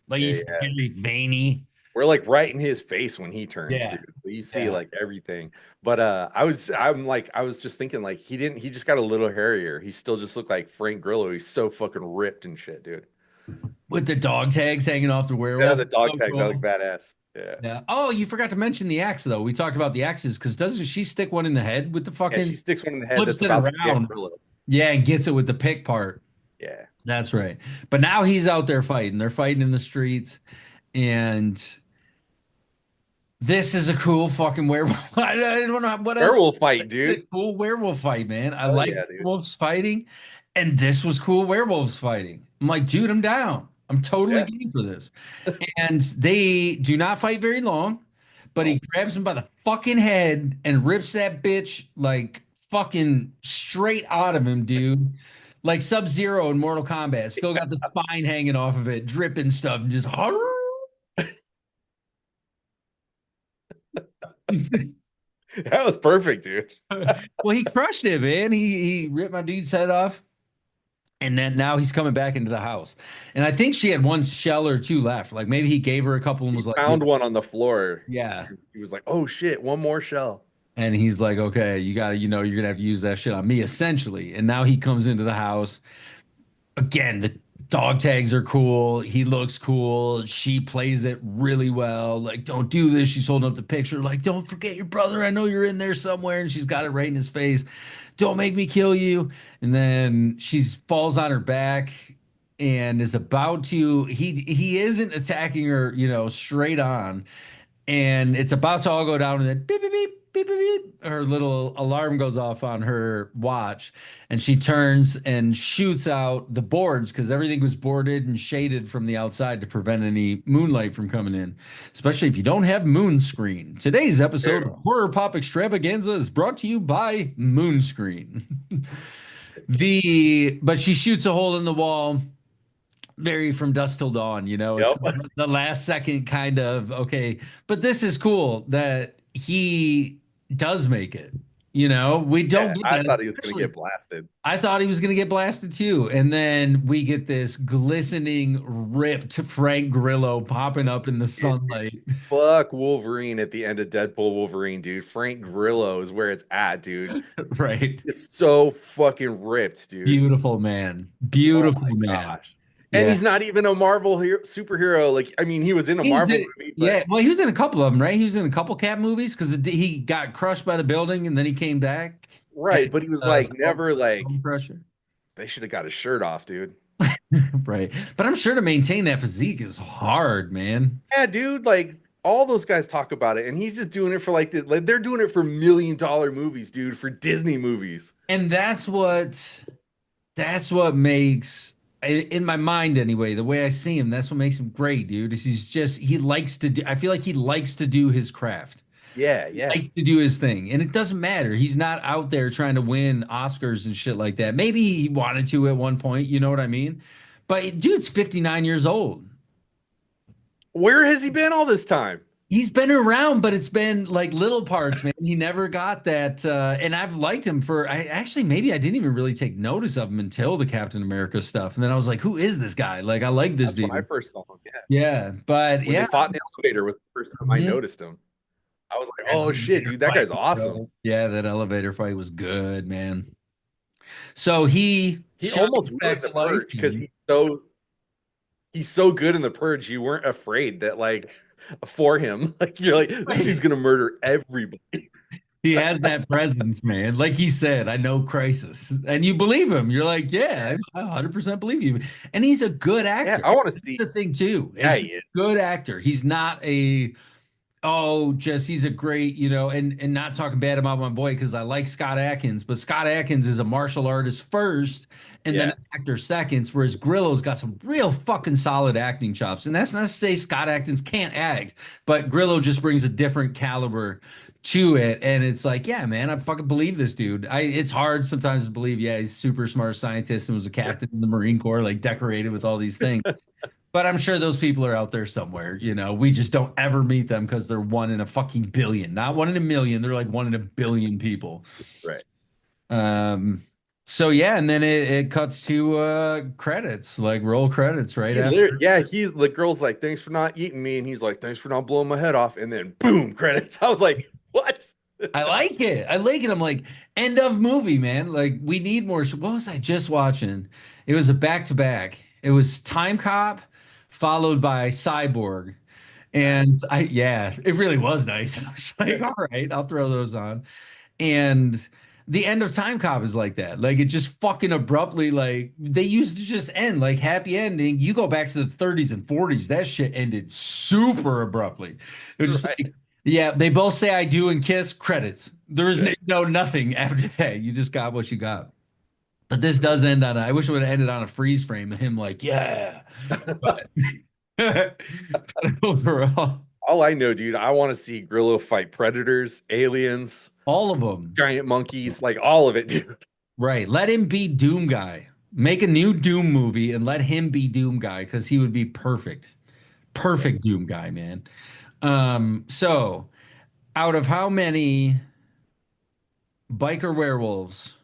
like he's Yeah, very veiny. we're like right in his face when he turns, Yeah. dude. You see Yeah. like everything. But I was just thinking like he just got a little hairier. He still just looked like Frank Grillo. He's so fucking ripped and shit, dude. With the dog tags hanging off the Yeah, werewolf. the dog So tags, that look cool. badass. Yeah. Yeah. Oh, you forgot to mention the axe though. We talked about the axes because doesn't she stick one in the head with the Yeah, she fucking sticks one in the head flips that's it about to get around? Grillo. Yeah, and gets it with the pick part. Yeah. That's right. But now he's out there fighting. They're fighting in the streets, and this is a cool fucking werewolf. I don't know what else. Werewolf fight, It's dude. a cool werewolf fight, man. I Oh like yeah, dude. werewolves fighting, and this was cool werewolves fighting. I'm like, dude, I'm down. I'm totally Yeah. game for this. And they do not fight very long, but he No. grabs him by the fucking head and rips that bitch like fucking straight out of him, dude. Like Sub-Zero in Mortal Kombat, still got the spine hanging off of it, dripping stuff, and just That was perfect, dude. well, he crushed it, man. He ripped my dude's head off. And then now he's coming back into the house. And I think she had 1 shell or 2 left. Like maybe he gave her a couple and He was like, found one on the floor. yeah. He was like, "Oh shit, one more shell." And he's like, okay, you got to, you're going to have to use that shit on me, essentially. And now he comes into the house. Again, the dog tags are cool. He looks cool. She plays it really well. Like, don't do this. She's holding up the picture. Like, don't forget your brother. I know you're in there somewhere. And she's got it right in his face. Don't make me kill you. And then she falls on her back and is about to, he isn't attacking her, straight on. And it's about to all go down and then beep, beep, beep, beep, beep, beep. Her little alarm goes off on her watch, and she turns and shoots out the boards because everything was boarded and shaded from the outside to prevent any moonlight from coming in, especially if you don't have moon screen. Today's episode of Horror Pop Extravaganza is brought to you by Moon Screen. But she shoots a hole in the wall very From Dusk Till Dawn, it's Yep. the last second kind of okay, but this is cool that he does make it. We don't Yeah, get I that, thought he was going to especially get blasted. I thought he was going to get blasted too. And then we get this glistening, ripped Frank Grillo popping up in the sunlight. Fuck Wolverine at the end of Deadpool Wolverine, dude. Frank Grillo is where it's at, dude. Right. It's so fucking ripped, dude. Beautiful man. Oh Beautiful my man. gosh. And Yeah. he's not even a Marvel superhero. Like, I mean, he was in a Marvel movie, but Yeah, well, he was in a couple of them, right? He was in a couple Cap movies because he got crushed by the building and then he came back. right. And, But he was like never like bone crusher. they should have got his shirt off, dude. Right. But I'm sure to maintain that physique is hard, man. Yeah, dude. Like all those guys talk about it, and he's just doing it for like they're doing it for $1 million movies, dude, for Disney movies. And that's what makes in my mind anyway, the way I see him, that's what makes him great, dude. Is he likes to do I feel like he likes to do his craft. Yeah, yeah. Likes to do his thing. And it doesn't matter. He's not out there trying to win Oscars and shit like that. Maybe he wanted to at one point, you know what I mean? But dude's 59 years old. Where has he been all this time? He's been around, but it's been like little parts, man. He never got that. And I've liked him maybe I didn't even really take notice of him until the Captain America stuff. And then I was like, who is this guy? Like, I like this That's dude. when I first saw him. Yeah. Yeah. But When yeah. they fought in the elevator was the first time I Mhm. noticed him. I was like, oh shit, dude, that guy's awesome. Yeah, that elevator fight was good, man. So he He shot almost us back ruined the to life, purge because man. he's so good in the purge. You weren't afraid that like for him, like you're like this dude's gonna murder everybody. He has that presence, man. Like he said, I know crisis. And you believe him. You're like, yeah, I 100% believe you. And he's a good Yeah, actor. I want to That's see. the thing, too. Yeah, Is he he's is. a good actor. He's not he's a great, and not talking bad about my boy because I like Scott Adkins, but Scott Adkins is a martial artist first and then Yeah. an actor seconds, whereas Grillo's got some real fucking solid acting chops. And that's not to say Scott Adkins can't act, but Grillo just brings a different caliber to it. And it's like, yeah, man, I fucking believe this dude. It's hard sometimes to believe, yeah, he's a super smart scientist and was a captain in the Marine Corps, like decorated with all these things. But I'm sure those people are out there somewhere. We just don't ever meet them because they're one in a fucking billion, not one in a million. They're like one in a billion people. Right. So yeah, and then it cuts to credits, like roll credits right He after. yeah, he's the girl's like, thanks for not eating me, and he's like, thanks for not blowing my head off, and then boom, credits. I was like, what? I like it. I like it. I'm like, end of movie, man. Like we need more. What was I just watching? It was a back to back. It was Time Cop followed by Cyborg. And yeah, it really was nice. I was like, all right, I'll throw those on. And the end of Time Cop is like that. Like it just fucking abruptly, like they used to just end like happy ending. You go back to the 30s and 40s, that shit ended super abruptly. It was just Right. like, yeah, they both say I do and kiss credits. There is nothing after that. You just got what you got. But this does end on I wish it would have ended on a freeze frame of him like, yeah. But, but overall, All I know, dude, I want to see Grillo fight predators, aliens, all of them. giant monkeys, like all of it, dude. Right. Let him be Doom Guy. Make a new Doom movie and let him be Doom Guy because he would be perfect. Perfect Doom Guy, man. So out of how many biker werewolves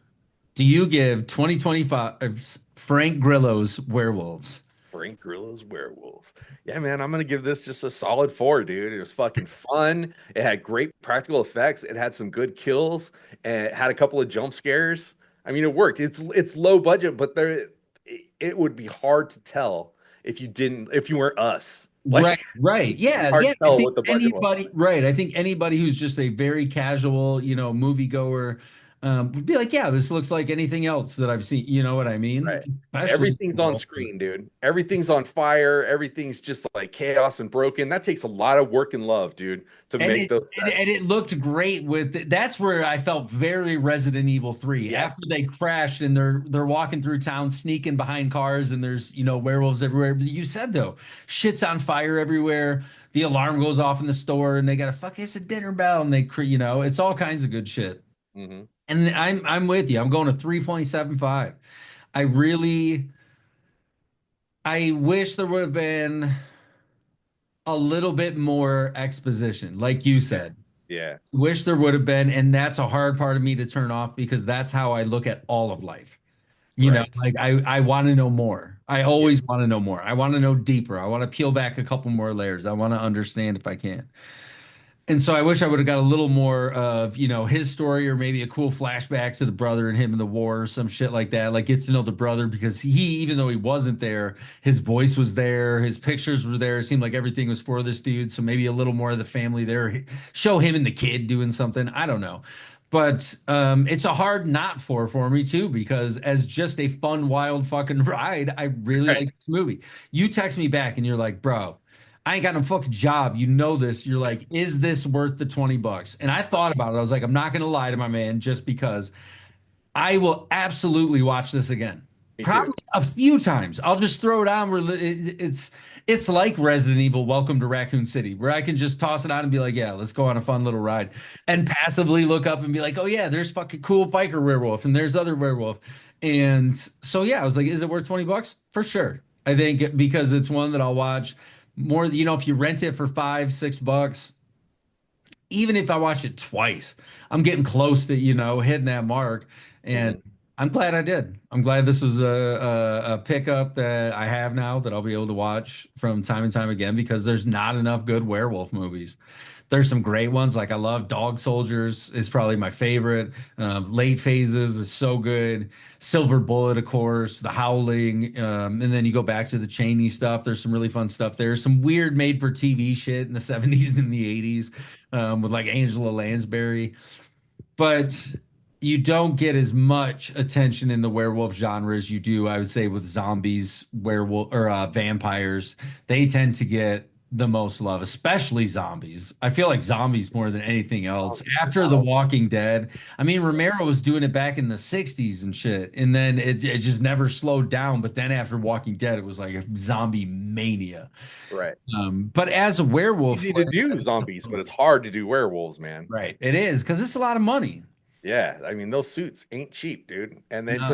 do you give 2025 Frank Grillo's Werewolves? Frank Grillo's Werewolves. Yeah, man, I'm gonna give this just a solid 4, dude. It was fucking fun. It had great practical effects. It had some good kills, and it had a couple of jump scares. I mean, it worked. It's low budget, but it would be hard to tell if you weren't us. Like, Right. Yeah. hard Yeah. to tell what the budget was. Right. I think anybody who's just a very casual, moviegoer, would be like, yeah, this looks like anything else that I've seen. You know what I Right. mean? Especially, Everything's on screen, dude. Everything's on fire. Everything's just like chaos and broken. That takes a lot of work and love, dude, to and make it those and sets. it looked great that's where I felt very Resident Evil 3 after Yes. they crashed and they're walking through town sneaking behind cars and there's werewolves everywhere. But you said though, shit's on fire everywhere. The alarm goes off in the store and they got to fuck it's a dinner bell and it's all kinds of good shit. Hmm. And I'm with you. I'm going to 3.75. I really I wish there would have been a little bit more exposition, like you Yeah. said. Yeah. Wish there would have been, and that's a hard part of me to turn off because that's how I look at all of life. Right. Like I want to know more. I Yeah. always want to know more. I want to know deeper. I want to peel back a couple more layers. I want to understand if I can. And so I wish I would have got a little more of, his story or maybe a cool flashback to the brother and him in the war or some shit like that. Like gets to know the brother because even though he wasn't there, his voice was there, his pictures were there. It seemed like everything was for this dude. So maybe a little more of the family there. Show him and the kid doing something. I don't know. But it's a hard not for me too, because as just a fun, wild fucking ride, I really Right. like this movie. You text me back and you're like, bro, I ain't got no fucking job. You know this. You're like, is this worth the $20? And I thought about it. I was like, I'm not going to lie to my man just because I will absolutely watch this again. Me too. Probably a few times. I'll just throw it on where it's like Resident Evil Welcome to Raccoon City, where I can just toss it on and be like, yeah, let's go on a fun little ride. And passively look up and be like, oh yeah, there's fucking cool biker werewolf and there's other werewolf. And so yeah, I was like, is it worth $20? For sure. I think because it's one that I'll watch more, if you rent it for $5, $6, even if I watch it twice, I'm getting close to, hitting that mark. And Hmm. I'm glad I did. I'm glad this was a pickup that I have now that I'll be able to watch from time and time again because there's not enough good werewolf movies. There's some great ones. Like I love Dog Soldiers is probably my favorite. Late Phases is so good. Silver Bullet, of course. The Howling, and then you go back to the Cheney stuff. There's some really fun stuff there. Some weird made-for-TV shit in the '70s and the '80s with like Angela Lansbury, but you don't get as much attention in the werewolf genre as you do, I would say, with zombies, werewolf, or vampires. They tend to get the most love, especially zombies. I feel like zombies more than anything else. Zombies are After The out. Walking Dead, I mean, Romero was doing it back in the '60s and shit, and then it just never slowed down. But then after Walking Dead, it was like a zombie mania. Right. But as a werewolf, Easy to do zombies, but it's hard to do werewolves, man. right, it is because it's a lot of money. Yeah, I mean those suits ain't cheap, dude. And then No.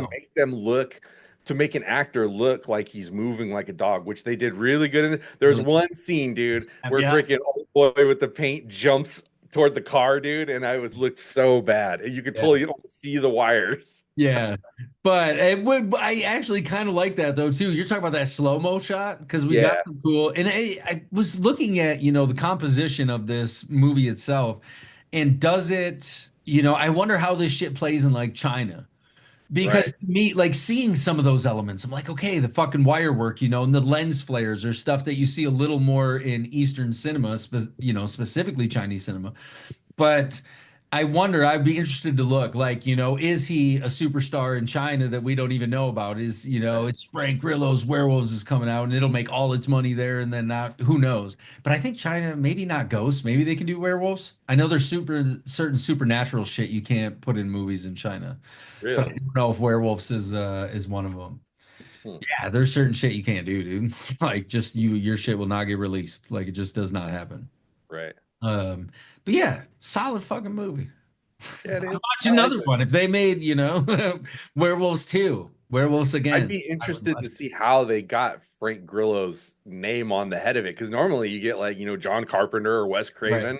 to make an actor look like he's moving like a dog, which they did really good in. There's Really. one scene, dude, where Yeah. freaking old boy with the paint jumps toward the car, dude, and I was looked so bad. And you could Yeah. totally see the wires. Yeah. But I actually kind of like that though too. You're talking about that slow-mo shot because we got Yeah, some cool and I was looking at, the composition of this movie itself and does it, I wonder how this shit plays in like China. Because right. to me, like seeing some of those elements, I'm like, okay, the fucking wire work, and the lens flares are stuff that you see a little more in Eastern cinema, specifically Chinese cinema. But I wonder, I'd be interested to look like, is he a superstar in China that we don't even know about? Right. It's Frank Grillo's Werewolves is coming out and it'll make all its money there and then not, who knows? But I think China, maybe not ghosts, maybe they can do werewolves. I know there's certain supernatural shit you can't put in movies in China, but I Really? don't know if werewolves is one of them. Hmm. Yeah, there's certain shit you can't do, dude. Like just your shit will not get released. Like it just does not happen. Right. Um, but yeah, solid fucking movie. Yeah, I'd dude. watch I like another it. one if they made, Werewolves 2, Werewolves I'd again. be I would interested watch to it. see how they got Frank Grillo's name on the head of it, because normally you get like, John Carpenter or Wes Right. Craven.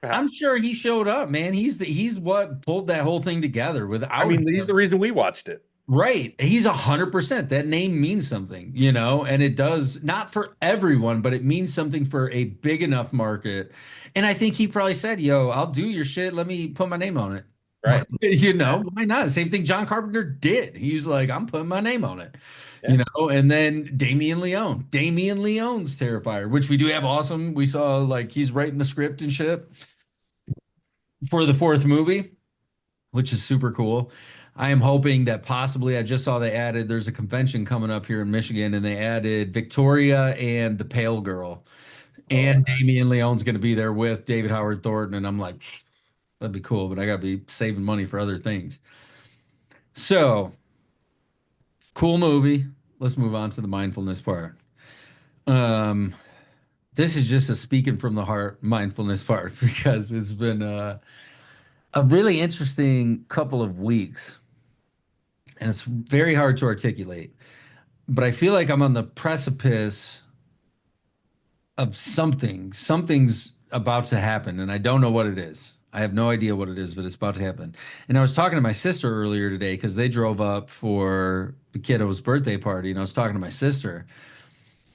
I'm sure he showed up, man. He's what pulled that whole thing together. I Without mean, he's the him, reason we watched it. right. He's 100%. That name means something, and it does not for everyone, but it means something for a big enough market. And I think he probably said, yo, I'll do your shit. Let me put my name on it. Right. Yeah. Why not? Same thing John Carpenter did. He's like, I'm putting my name on it. Yeah. And then Damien Leone. Damien Leone's Terrifier, which we do have awesome. We saw like he's writing the script and shit for the fourth movie. which is super cool. I am hoping that possibly I just saw they added there's a convention coming up here in Michigan and they added Victoria and the Pale Girl. Oh, And Damian Leone's going to be there with David Howard Thornton. And I'm like, that'd be cool, but I got to be saving money for other things. So, cool movie. Let's move on to the mindfulness part. Um, this is just a speaking from the heart mindfulness part because it's been a really interesting couple of weeks and it's very hard to articulate. But I feel like I'm on the precipice of something. Something's about to happen, and I don't know what it is. I have no idea what it is, but it's about to happen. And I was talking to my sister earlier today because they drove up for the kiddo's birthday party, and I was talking to my sister,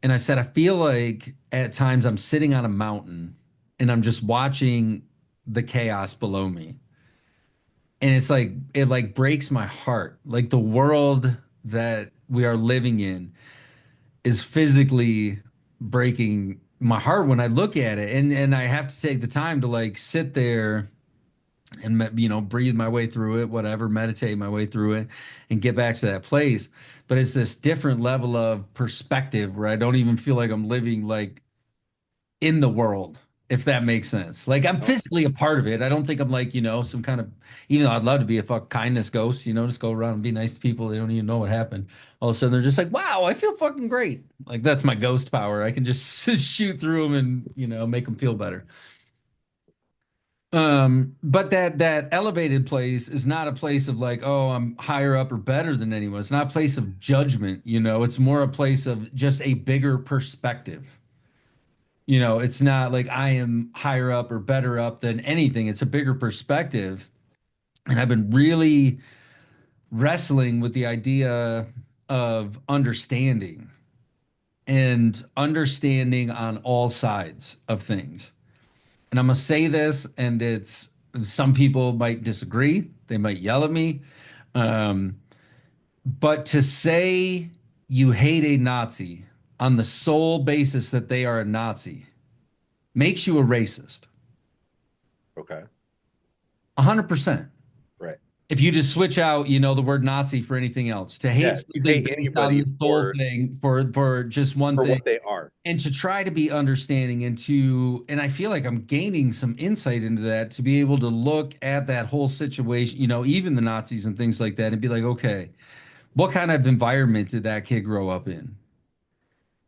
and I said, I feel like at times I'm sitting on a mountain and I'm just watching the chaos below me. And it's like it like breaks my heart. Like the world that we are living in is physically breaking my heart when I look at it. And I have to take the time to like sit there and breathe my way through it, whatever, meditate my way through it and get back to that place. But it's this different level of perspective where I don't even feel like I'm living like in the world, if that makes sense. Like I'm no. physically a part of it. I don't think I'm like, some kind of, even though I'd love to be a fuck kindness ghost, just go around and be nice to people. They don't even know what happened. All of a sudden they're just like, wow, I feel fucking great. Like that's my ghost power. I can just shoot through them and, make them feel better. But that elevated place is not a place of like, oh, I'm higher up or better than anyone. It's not a place of judgment, it's more a place of just a bigger perspective. It's not like I am higher up or better up than anything. It's a bigger perspective. And I've been really wrestling with the idea of understanding on all sides of things. And I'm gonna say this, and it's some people might disagree, they might yell at me. Um, but to say you hate a Nazi on the sole basis that they are a Nazi makes you a racist. Okay. 100%. Right. If you just switch out, the word Nazi for anything else, to hate Yeah. You something hate based on anybody the sole thing for just one for thing, what they are. and to try to be understanding and I feel like I'm gaining some insight into that to be able to look at that whole situation, even the Nazis and things like that, and be like, okay, what kind of environment did that kid grow up in?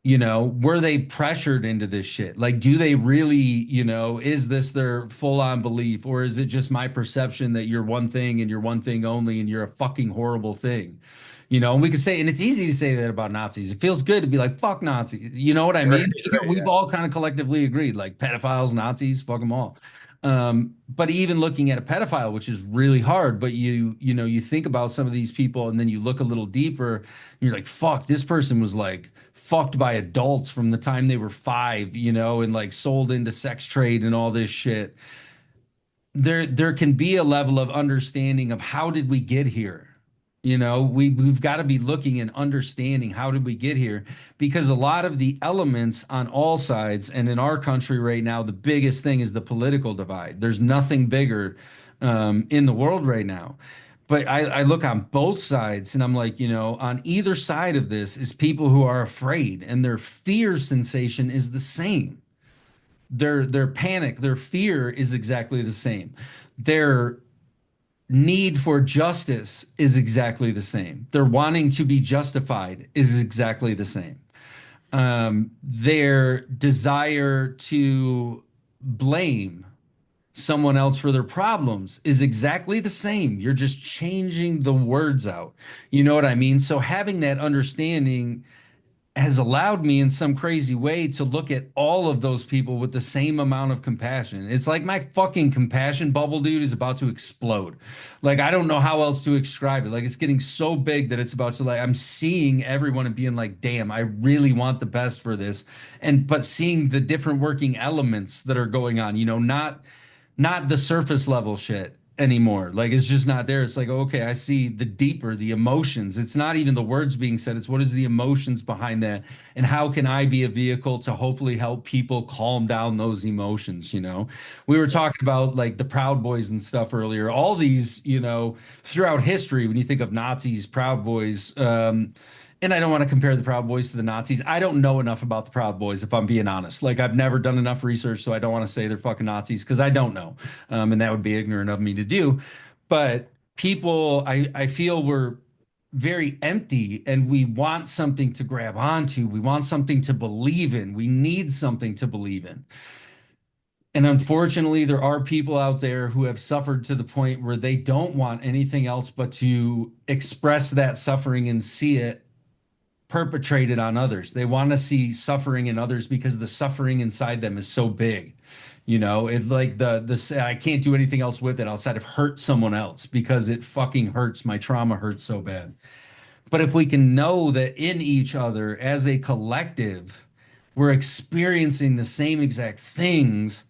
Were they pressured into this shit? Like, do they really, is this their full on belief, or is it just my perception that you're one thing and you're one thing only and you're a fucking horrible thing? And we could say, and it's easy to say that about Nazis. It feels good to be like, fuck Nazis. You know what I mean? Right, We've yeah. all kind of collectively agreed, like pedophiles, Nazis, fuck them all. But even looking at a pedophile, which is really hard, but you think about some of these people and then you look a little deeper and you're like, fuck, this person was like fucked by adults from the time they were 5, and like sold into sex trade and all this shit. There can be a level of understanding of how did we get here. We've got to be looking and understanding how did we get here, because a lot of the elements on all sides, and in our country right now, the biggest thing is the political divide. There's nothing bigger in the world right now. But I look on both sides and I'm like, on either side of this is people who are afraid, and their fear sensation is the same. Their panic, their fear is exactly the same. Their need for justice is exactly the same. Their wanting to be justified is exactly the same. Their desire to blame someone else for their problems is exactly the same. You're just changing the words out. You know what I mean? So having that understanding has allowed me in some crazy way to look at all of those people with the same amount of compassion. It's like my fucking compassion bubble, dude, is about to explode. Like, I don't know how else to describe it. Like, it's getting so big that it's about to, like, I'm seeing everyone and being like, damn, I really want the best for this. But seeing the different working elements that are going on, not the surface level shit. anymore. Like it's just not there. It's like, okay, I see the deeper, the emotions. It's not even the words being said. It's what is the emotions behind that, and how can I be a vehicle to hopefully help people calm down those emotions, you know? We were talking about like the Proud Boys and stuff earlier. All these, you know, throughout history, when you think of Nazis, Proud Boys, and I don't want to compare the Proud Boys to the Nazis. I don't know enough about the Proud Boys, if I'm being honest. Like, I've never done enough research, so I don't want to say they're fucking Nazis because I don't know. And that would be ignorant of me to do. But people, I feel we're very empty and we want something to grab onto. We want something to believe in. We need something to believe in. And unfortunately, there are people out there who have suffered to the point where they don't want anything else but to express that suffering and see it perpetrated on others. They want to see suffering in others because the suffering inside them is so big. You know, it's like the I can't do anything else with it outside of hurt someone else because it fucking hurts. My trauma hurts so bad. But if we can know that in each other as a collective, we're experiencing the same exact things,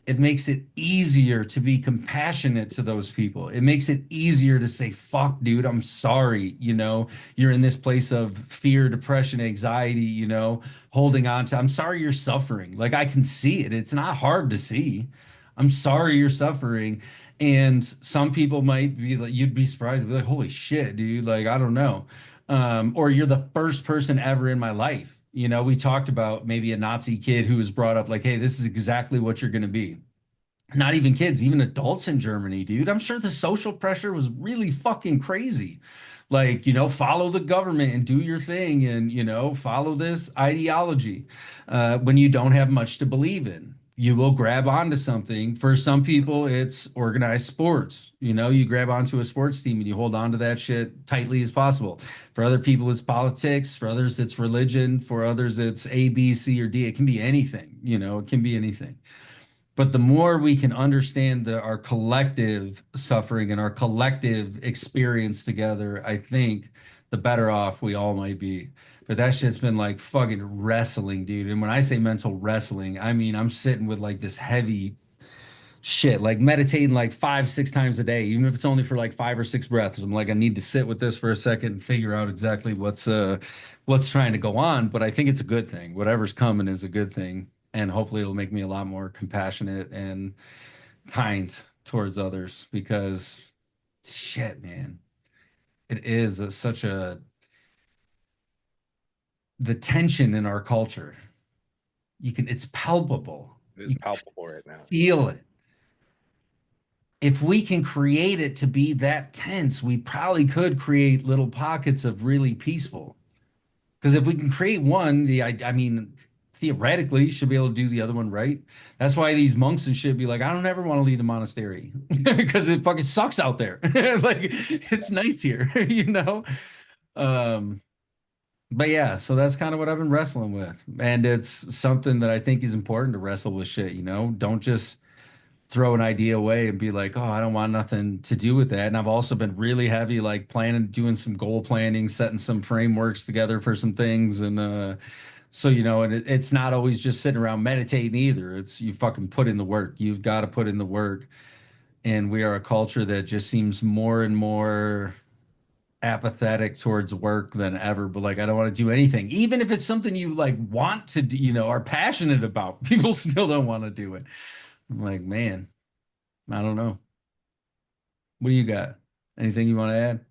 it makes it easier to be compassionate to those people. It makes it easier to say, fuck, dude, I'm sorry. You know, you're in this place of fear, depression, anxiety, you know, holding on to, I'm sorry you're suffering. Like I can see it. It's not hard to see. I'm sorry you're suffering. And some people might be like, you'd be surprised, be like, holy shit, dude. Like, I don't know. Or you're the first person ever in my life. You know, we talked about maybe a Nazi kid who was brought up like, hey, this is exactly what you're going to be. Not even kids, even adults in Germany, dude. I'm sure the social pressure was really fucking crazy. Like, you know, follow the government and do your thing and, you know, follow this ideology. When you don't have much to believe in, you will grab onto something. For some people, it's organized sports. You know, you grab onto a sports team and you hold on to that shit tightly as possible. For other people, it's politics. For others, it's religion. For others, it's A, B, C, or D. It can be anything, you know, it can be anything. But the more we can understand our collective suffering and our collective experience together, I think the better off we all might be. But that shit's been like fucking wrestling, dude. And when I say mental wrestling, I mean I'm sitting with like this heavy shit, like meditating like 5, 6 times a day, even if it's only for like 5 or 6 breaths. I'm like, I need to sit with this for a second and figure out exactly what's trying to go on. But I think it's a good thing. Whatever's coming is a good thing. And hopefully it'll make me a lot more compassionate and kind towards others because shit, man, it is such a the tension in our culture. It's palpable. It is You can palpable right now. feel it. If we can create it to be that tense, we probably could create little pockets of really peaceful. Because if we can create one, I mean, theoretically, you should be able to do the other one right. That's why these monks and shit be like, I don't ever want to leave the monastery because it fucking sucks out there. Like, it's nice here, you know? Um, but yeah, so that's kind of what I've been wrestling with. And it's something that I think is important to wrestle with shit, you know? Don't just throw an idea away and be like, oh, I don't want nothing to do with that. And I've also been really heavy, like planning, doing some goal planning, setting some frameworks together for some things. And so, you know, and it's not always just sitting around meditating either. It's you fucking put in the work. You've got to put in the work. And we are a culture that just seems more and more apathetic towards work than ever. But like, I don't want to do anything, even if it's something you like want to do, you know, are passionate about. People still don't want to do it. I'm like, man, I don't know. What do you got? Anything you want to add?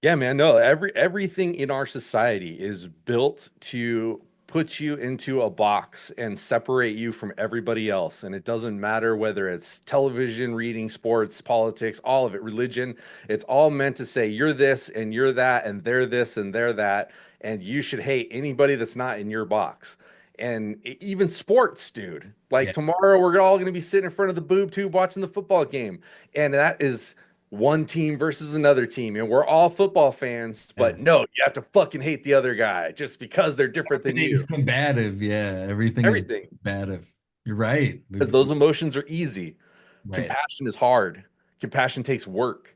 Yeah, man. No, everything in our society is built to put you into a box and separate you from everybody else. And it doesn't matter whether it's television, reading, sports, politics, all of it, religion. It's all meant to say you're this and you're that and they're this and they're that. And you should hate anybody that's not in your box. And even sports, dude. Like Yeah. tomorrow, we're all going to be sitting in front of the boob tube watching the football game. And that is one team versus another team, and we're all football fans, Yeah. but no, you have to fucking hate the other guy just because they're different than Everything's you. combative. Yeah. Everything is Everything, combative. You're right. because those emotions are easy. Right. Compassion is hard. Compassion takes work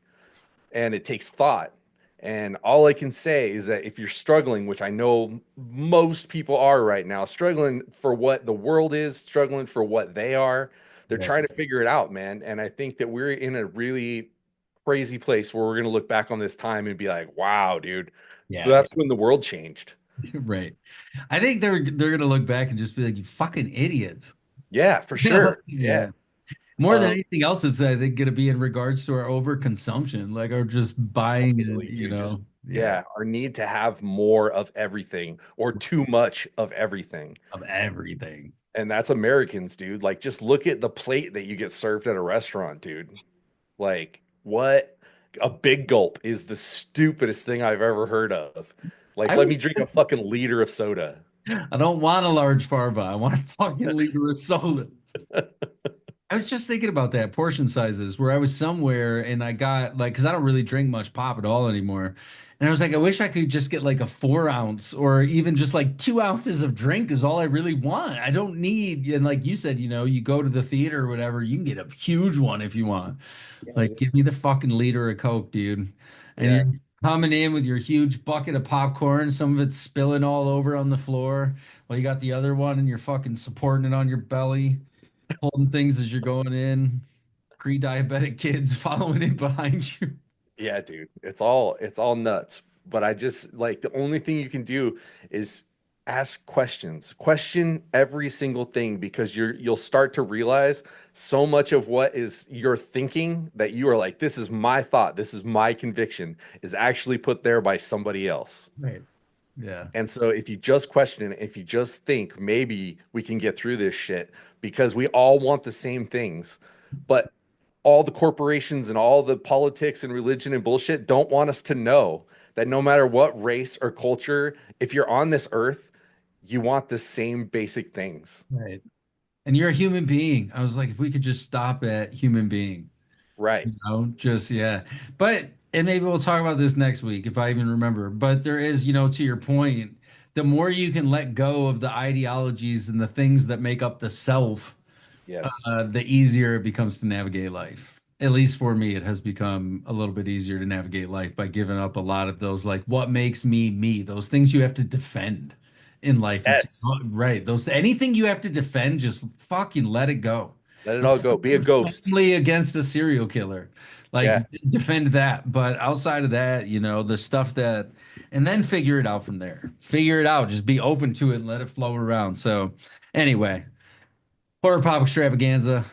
and it takes thought. And all I can say is that if you're struggling, which I know most people are right now, struggling for what the world is, struggling for what they are, They're trying to figure it out, man. And I think that we're in a really crazy place where we're going to look back on this time and be like, wow, dude, Yeah, that's when the world changed. right. I think they're gonna look back and just be like, you fucking idiots. Yeah, for sure. Yeah. Yeah. More than Um, anything else, it's I think gonna be in regards to our overconsumption, like our just buying and Definitely, dude. Just yeah, yeah, our need to have more of everything or too much of everything. of everything. And that's Americans, dude. Like, just look at the plate that you get served at a restaurant, dude. Like, what? A big gulp is the stupidest thing I've ever heard of. Like, I let me was drink a fucking liter of soda. I don't want a large farva. I want a fucking liter of soda. I was just thinking about that portion sizes where I was somewhere and I got like, because I don't really drink much pop at all anymore. And I was like, I wish I could just get like a 4 ounce or even just like 2 ounces of drink is all I really want. I don't need, and like you said, you go to the theater or whatever, you can get a huge one if you want. Like, give me the fucking liter of Coke, dude. And Yeah. you're coming in with your huge bucket of popcorn, some of it's spilling all over on the floor. While you got the other one and you're fucking supporting it on your belly, holding things as you're going in. Pre-diabetic kids following in behind you. Yeah, dude. It's all nuts. But I just like the only thing you can do is ask questions. Question every single thing because you'll start to realize so much of what is you're thinking that you are like, this is my thought, this is my conviction, is actually put there by somebody else. Right. Yeah. And so if you just question it, if you just think maybe we can get through this shit because we all want the same things, but all the corporations and all the politics and religion and bullshit don't want us to know that no matter what race or culture, if you're on this earth, you want the same basic things. Right. And you're a human being. I was like, if we could just stop at human being, Right. just yeah. But and maybe we'll talk about this next week if I even remember. But there is, to your point, the more you can let go of the ideologies and the things that make up the self, Yes. the easier it becomes to navigate life. At least for me, it has become a little bit easier to navigate life by giving up a lot of those, like what makes me me, those things you have to defend in life. And Yes. right, those anything you have to defend, just fucking let it go. Let it all go. Be a ghost. Only against a serial killer, like Yeah. defend that. But outside of that, the stuff that, and then figure it out from there. Figure it out. Just be open to it and let it flow around. So, anyway. Horror Pop Extravaganza.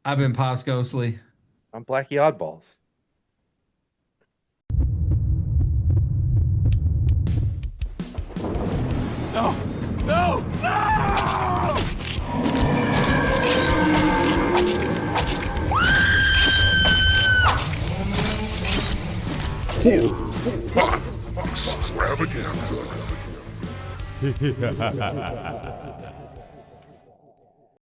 I've been Pops Ghostly. I'm Blackie Oddballs. No! No! No! Extravaganza.